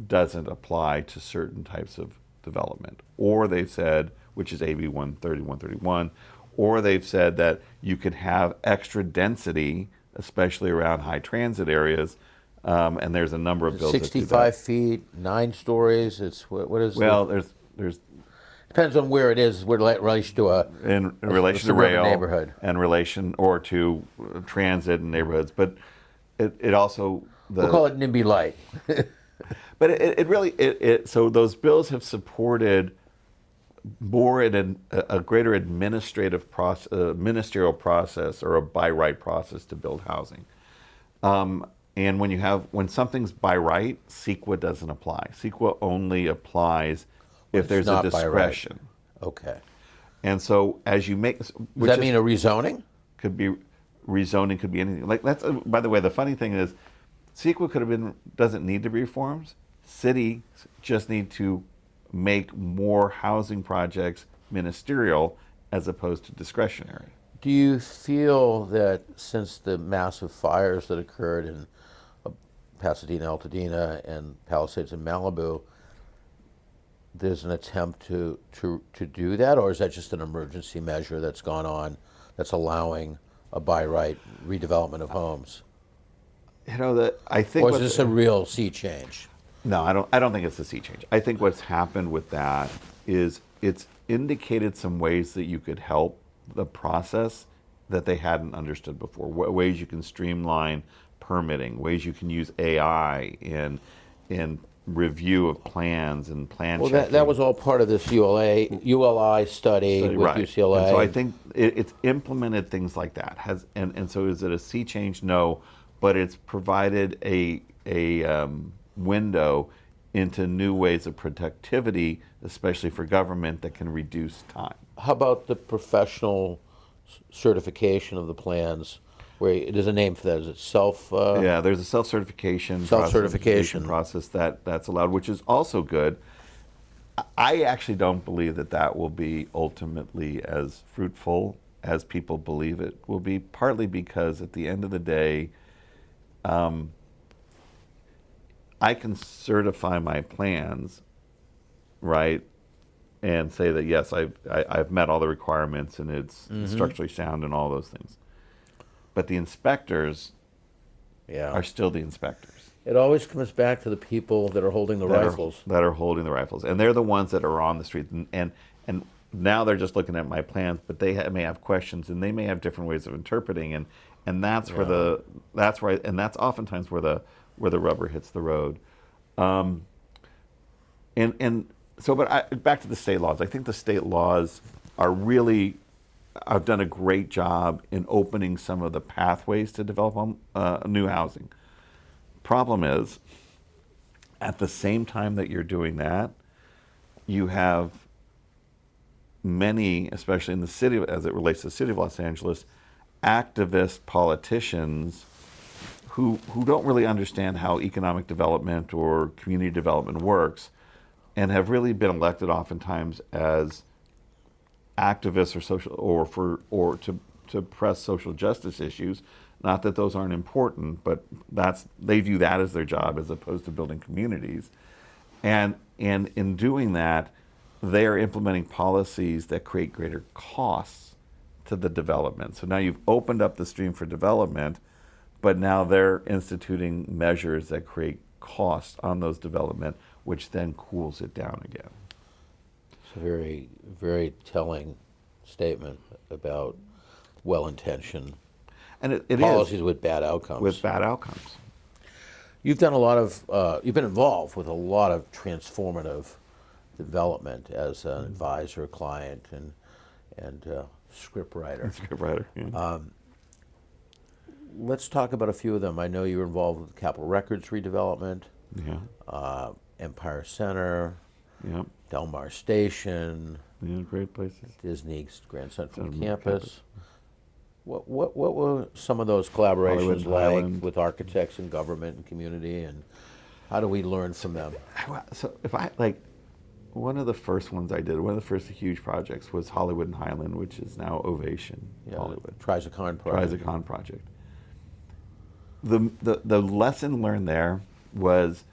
doesn't apply to certain types of development. Or they've said, which is AB 130, 131, or they've said that you could have extra density, especially around high transit areas, and there's a number of bills that do 65 that. feet, 9 stories. It's what is? Well, there's depends on where it is. With relation to in a relation to suburban rail neighborhood. and relation or to transit and neighborhoods, but it also We'll call it NIMBY light. But it really so those bills have supported more in a greater administrative process, ministerial process, or a by right process to build housing. And when something's by right, CEQA doesn't apply. CEQA only applies if there's a not by right. discretion. Okay. And so as you make, Does that mean a rezoning? could be rezoning, could be anything. Like that's by the way, the funny thing is, CEQA doesn't need to be reformed. Cities just need to make more housing projects ministerial as opposed to discretionary. Do you feel that since the massive fires that occurred in Pasadena, Altadena, and Palisades and Malibu, there's an attempt to do that, or is that just an emergency measure that's gone on that's allowing a by right redevelopment of homes? You know that I think. Or is this a real sea change? No, I don't think it's a sea change. I think what's happened with that is it's indicated some ways that you could help the process that they hadn't understood before. Ways you can streamline permitting, ways you can use AI in review of plans and plan Well, checking. that was all part of this ULI study with Right. UCLA. And so I think it's implemented things like that. And so is it a sea change? No, but it's provided a window into new ways of productivity, especially for government, that can reduce time. How about the professional certification of the plans? Where there's a name for that. Is it self? Yeah, there's a self-certification process that's allowed, which is also good. I actually don't believe that will be ultimately as fruitful as people believe it will be, partly because at the end of the day, I can certify my plans, right, and say that yes, I've met all the requirements and it's structurally sound and all those things. But the inspectors are still the inspectors. It always comes back to the people that are holding the rifles. That are holding the rifles, and they're the ones that are on the street. And now they're just looking at my plans, but they may have questions, and they may have different ways of interpreting, and that's where that's oftentimes where the rubber hits the road. But back to the state laws. I think the state laws have done a great job in opening some of the pathways to develop new housing. Problem is, at the same time that you're doing that, you have many, especially in the city, as it relates to the city of Los Angeles, activist politicians who don't really understand how economic development or community development works, and have really been elected oftentimes as activists or to press social justice issues. Not that those aren't important, but they view that as their job as opposed to building communities. And in doing that, they are implementing policies that create greater costs to the development. So now you've opened up the stream for development, but now they're instituting measures that create costs on those development, which then cools it down again. It's a very, very telling statement about well-intentioned And it policies is with bad outcomes. with bad outcomes. You've done a lot of, you've been involved with a lot of transformative development as an advisor, client, and scriptwriter. Scriptwriter. Yeah. Let's talk about a few of them. I know you were involved with Capitol Records redevelopment, Yeah. Empire Center, Yeah. Del Mar Station, Yeah. Great places. Disney's Grand Central Campus. Campus. What were some of those collaborations Hollywood like Island. with architects and government and community, and how do we learn from them? So one of the first ones I did, one of the first huge projects was Hollywood and Highland, which is now Ovation Hollywood. Trizicon project. Trizicon project. The lesson learned there was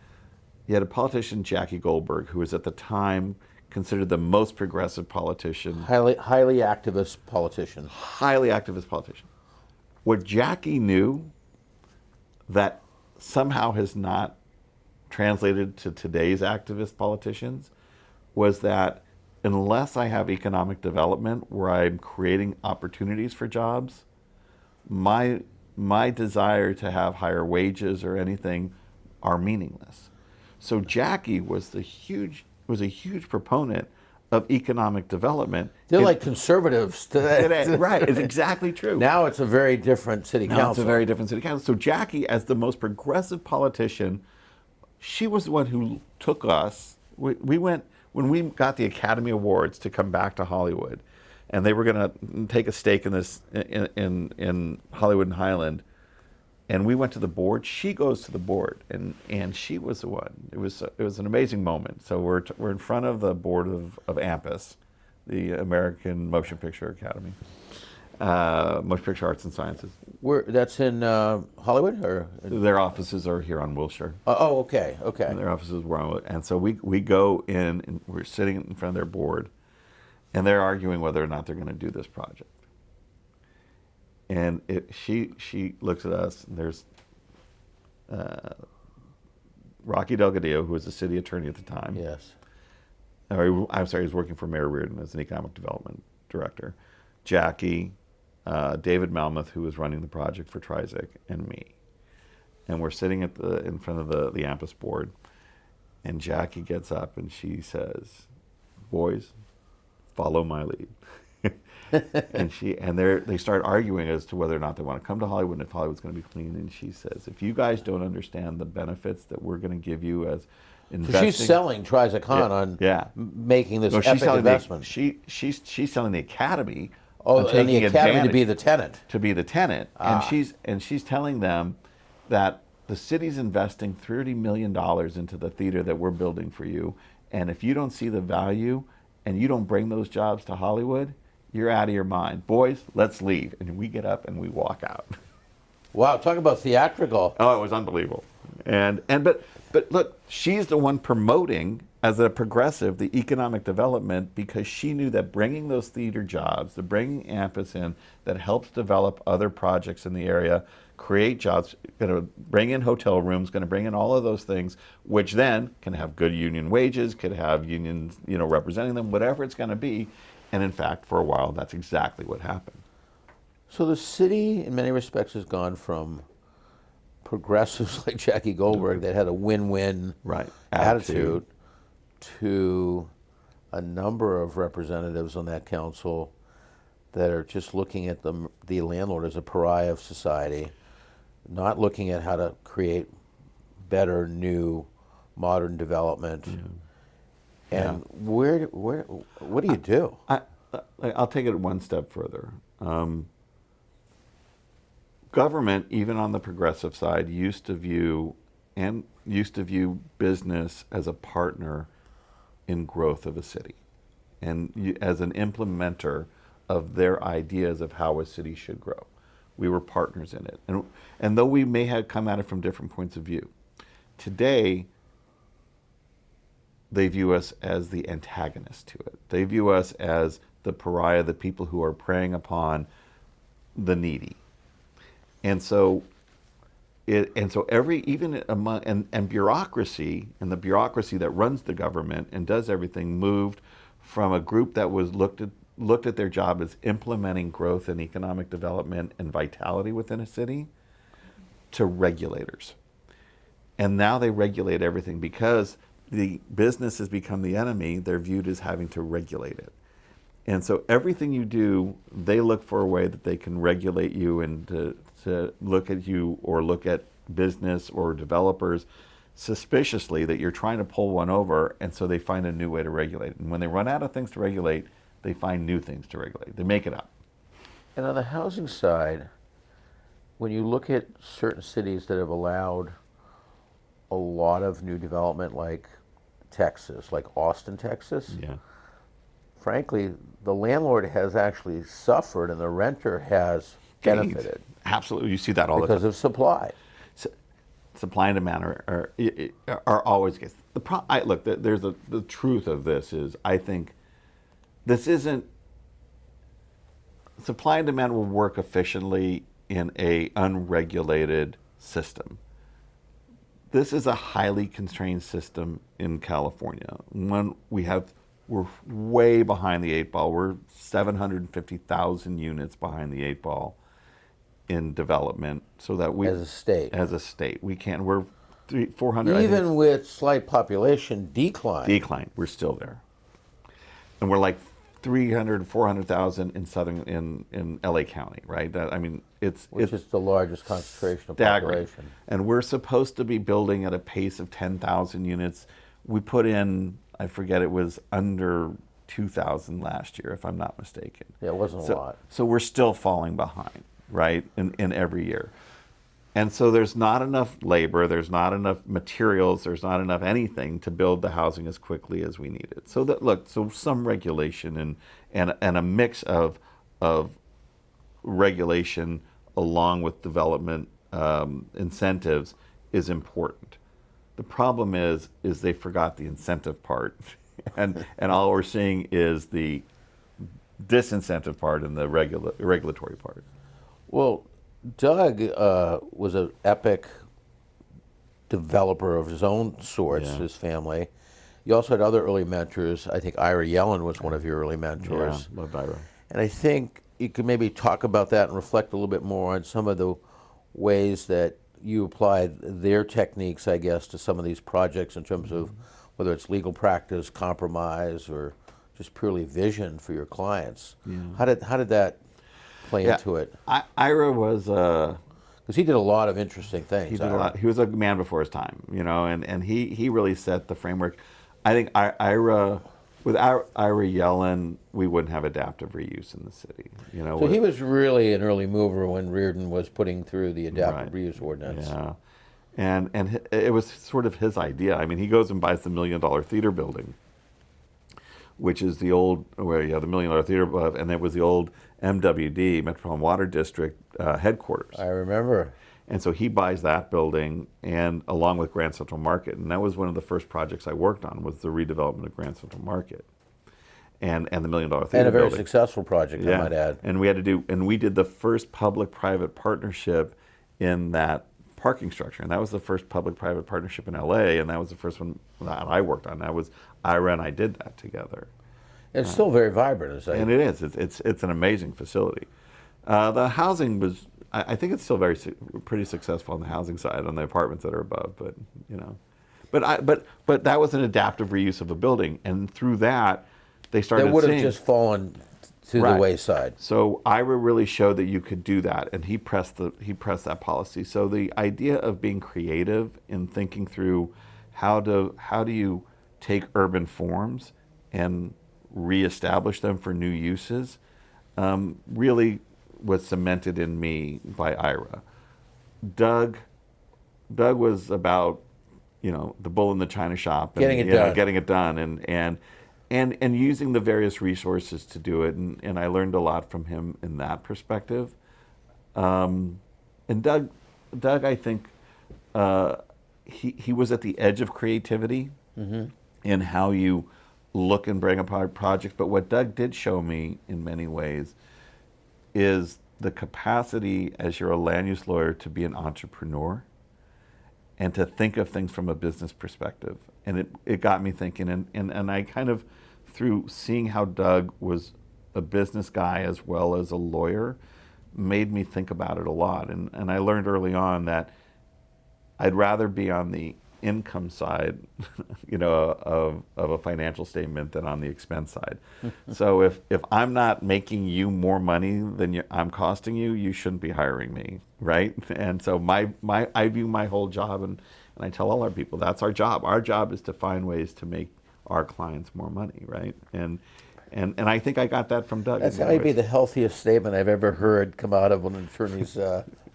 you had a politician, Jackie Goldberg, who was at the time considered the most progressive politician. Highly activist politician. Highly activist politician. What Jackie knew that somehow has not translated to today's activist politicians was that unless I have economic development where I'm creating opportunities for jobs, my desire to have higher wages or anything are meaningless. So Jackie was a huge proponent of economic development. They're like conservatives today. Right, it's exactly true. Now it's a very different city council. Now it's a very different city council. So Jackie, as the most progressive politician, she was the one who took us. We went, when we got the Academy Awards to come back to Hollywood, and they were going to take a stake in this in Hollywood and Highland, and we went to the board. She goes to the board, and she was the one. It was an amazing moment. So we're in front of the board of AMPAS, the American Motion Picture Academy, Motion Picture Arts and Sciences. That's in Hollywood, or their offices are here on Wilshire. Oh, okay. And their offices were on, and so we go in, and we're sitting in front of their board, and they're arguing whether or not they're going to do this project. And she looks at us, and there's Rocky Delgadillo, who was the city attorney at the time. Yes. I'm sorry, he was working for Mayor Reardon as an economic development director. Jackie, David Malmuth, who was running the project for Trizic, and me. And we're sitting in front of the AMPAS board, and Jackie gets up and she says, "Boys, follow my lead." and they start arguing as to whether or not they want to come to Hollywood and if Hollywood's going to be clean. And she says, "If you guys don't understand the benefits that we're going to give you as investing," she's selling Trizicon on making this epic investment. She's selling the Academy. And the Academy to be the tenant. To be the tenant, and she's telling them that the city's investing $30 million into the theater that we're building for you, and if you don't see the value and you don't bring those jobs to Hollywood, you're out of your mind. Boys, let's leave. And we get up and we walk out. Wow, talk about theatrical. Oh, it was unbelievable. But look, she's the one promoting, as a progressive, the economic development, because she knew that bringing those theater jobs, the bringing AMPAS in, that helps develop other projects in the area, create jobs, going to bring in hotel rooms, going to bring in all of those things, which then can have good union wages, could have unions, representing them, whatever it's going to be. And in fact, for a while, that's exactly what happened. So the city, in many respects, has gone from progressives like Jackie Goldberg that had a win-win attitude to a number of representatives on that council that are just looking at the landlord as a pariah of society, not looking at how to create better, new, modern development. And what do you do? I'll take it one step further. Government, even on the progressive side, used to view business as a partner in growth of a city, and as an implementer of their ideas of how a city should grow. We were partners in it, and though we may have come at it from different points of view, today they view us as the antagonist to it. They view us as the pariah, the people who are preying upon the needy. And so bureaucracy, and the bureaucracy that runs the government and does everything, moved from a group that was looked at their job as implementing growth and economic development and vitality within a city, to regulators. And now they regulate everything because the business has become the enemy. They're viewed as having to regulate it. And so everything you do, they look for a way that they can regulate you and to look at you or look at business or developers suspiciously that you're trying to pull one over, and so they find a new way to regulate it. And when they run out of things to regulate, they find new things to regulate. They make it up. And on the housing side, when you look at certain cities that have allowed a lot of new development, like Texas, like Austin, Texas, Yeah. frankly, the landlord has actually suffered and the renter has benefited Absolutely. You see that all the because time. of supply. Supply and demand are always the case. Look, the truth of this is, I think this isn't, supply and demand will work efficiently in a unregulated system. This is a highly constrained system in California. We're way behind the eight ball. We're 750,000 units behind the eight ball in development, so that we, As a state. we can't. We're 400. Even with slight population decline. We're still there, and we're like 300, 400,000 in LA County, right? Which is the largest concentration of staggering. population. And we're supposed to be building at a pace of 10,000 units. We put in, I forget, it was under 2,000 last year, if I'm not mistaken. Yeah, it wasn't a lot. So we're still falling behind, right, in every year. And so there's not enough labor, there's not enough materials, there's not enough anything to build the housing as quickly as we need it. So some regulation and a mix of regulation along with development incentives is important. The problem is they forgot the incentive part, and all we're seeing is the disincentive part and the regulatory part. Well, Doug was an epic developer of his own sorts, Yeah. his family. You also had other early mentors. I think Ira Yellen was one of your early mentors. Yeah, loved Ira. And I think you could maybe talk about that and reflect a little bit more on some of the ways that you applied their techniques, I guess, to some of these projects in terms of whether it's legal practice, compromise, or just purely vision for your clients. Yeah. How did that play into it? Ira was Because he did a lot of interesting things. he did a lot. He was a man before his time, and he really set the framework. I think without Ira Yellen, we wouldn't have adaptive reuse in the city. So he was really an early mover when Reardon was putting through the adaptive reuse ordinance. Yeah, and it was sort of his idea. I mean, he goes and buys the $1 million theater building, which is the old, the $1 million theater above, and it was the old MWD, Metropolitan Water District headquarters. I remember. And so he buys that building, and along with Grand Central Market, and that was one of the first projects I worked on, was the redevelopment of Grand Central Market, and the $1 million theater building. And a very successful project, I might add. And we did the first public-private partnership in that parking structure, and that was the first public-private partnership in LA, and that was the first one that I worked on. That was Ira and I did that together. It's still very vibrant, And it is. It's an amazing facility. The housing was, I think it's still pretty successful on the housing side, on the apartments that are above. But that was an adaptive reuse of a building, and through that, they started. That would have seeing, just fallen to the wayside. So Ira really showed that you could do that, and he pressed that policy. So the idea of being creative in thinking through how do you take urban forms and reestablish them for new uses really was cemented in me by Ira. Doug was about the bull in the china shop and getting it done and using the various resources to do it, and I learned a lot from him in that perspective. And Doug, I think he was at the edge of creativity in how you look and bring apart projects. But what Doug did show me in many ways is the capacity as you're a land use lawyer to be an entrepreneur and to think of things from a business perspective. And it got me thinking, and I kind of, through seeing how Doug was a business guy as well as a lawyer, made me think about it a lot. And I learned early on that I'd rather be on the income side, of a financial statement than on the expense side. So if I'm not making you more money than I'm costing you, you shouldn't be hiring me, right? And so I view my whole job, and I tell all our people, that's our job. Our job is to find ways to make our clients more money, right? And I think I got that from Doug. That's maybe the healthiest statement I've ever heard come out of an attorney's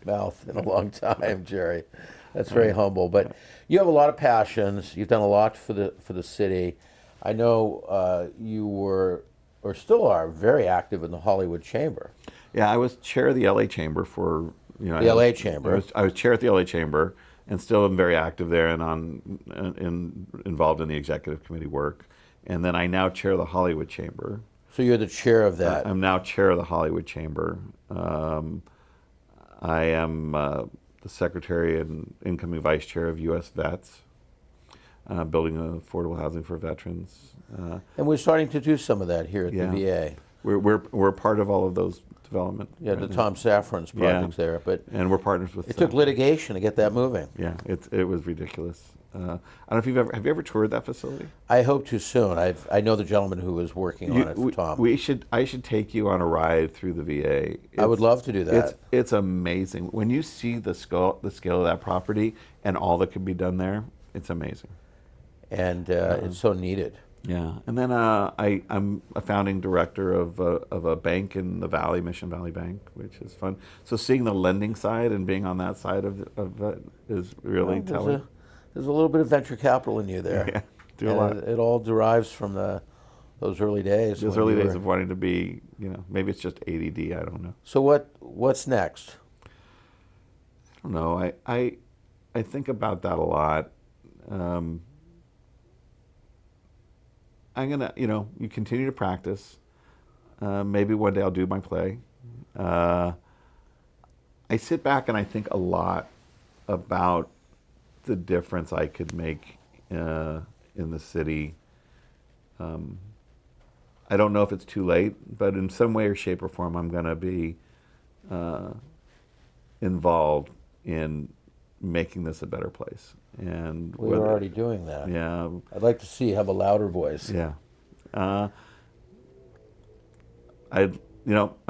mouth in a long time, Jerry. That's very humble. But you have a lot of passions. You've done a lot for the city. I know you were, or still are, very active in the Hollywood Chamber. Yeah, I was chair of the LA Chamber for, The LA Chamber. I was chair at the LA Chamber, and still am very active there and involved in the executive committee work. And then I now chair the Hollywood Chamber. So you're the chair of that. I'm now chair of the Hollywood Chamber. I am the secretary and incoming vice chair of U.S. Vets, building affordable housing for veterans. And we're starting to do some of that here at the VA. We're part of all of those development. Yeah, the Tom Safran's projects there. But and we're partners with. It took litigation to get that moving. Yeah, it was ridiculous. I don't know if have you ever toured that facility? I hope to soon. I know the gentleman who was working on it for Tom. I should take you on a ride through the VA. I would love to do that. It's amazing when you see the scale of that property and all that can be done there. It's amazing, and it's so needed. Yeah, and then I'm a founding director of a bank in the Valley, Mission Valley Bank, which is fun. So seeing the lending side and being on that side of it is really telling. There's a little bit of venture capital in you there. Yeah, do a lot. It all derives from those early days. Those early days of wanting to be, maybe it's just ADD. I don't know. So what's next? I don't know. I think about that a lot. I'm gonna, you continue to practice. Maybe one day I'll do my play. I sit back and I think a lot about the difference I could make in the city. I don't know if it's too late, but in some way or shape or form, I'm going to be involved in making this a better place. And we're already doing that. Yeah. I'd like to see you have a louder voice. Yeah. I'm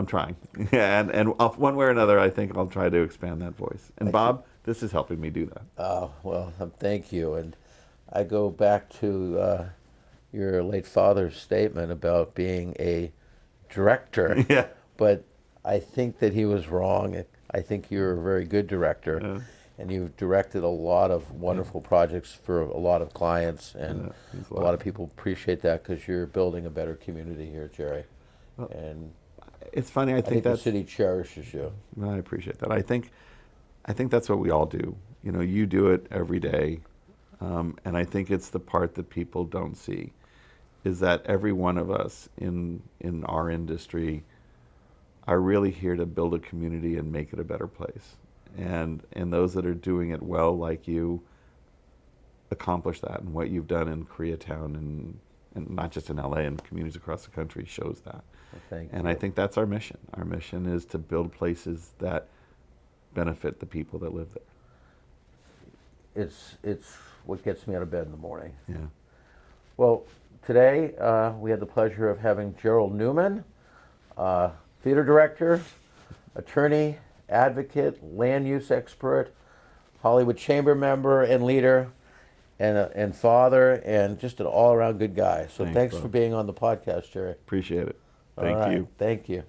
trying. and one way or another, I think I'll try to expand that voice. And Bob, this is helping me do that. Oh, well, thank you. And I go back to your late father's statement about being a director. Yeah. But I think that he was wrong. I think you're a very good director. Yeah. And you've directed a lot of wonderful projects for a lot of clients. And a lot of people appreciate that because you're building a better community here, Jerry. Well, and it's funny. I think the city cherishes you. I appreciate that. I think that's what we all do. You do it every day, and I think it's the part that people don't see, is that every one of us in our industry are really here to build a community and make it a better place. And those that are doing it well, like you, accomplish that. And what you've done in Koreatown and not just in LA and communities across the country shows that. Well, thank you. And I think that's our mission. Our mission is to build places that benefit the people that live there. It's what gets me out of bed in the morning. Yeah. Well, today we had the pleasure of having Jerry Neuman, theater director, attorney, advocate, land use expert, Hollywood Chamber member and leader, and father, and just an all-around good guy. So thanks for being on the podcast, Jerry. Appreciate it. Thank you. Thank you.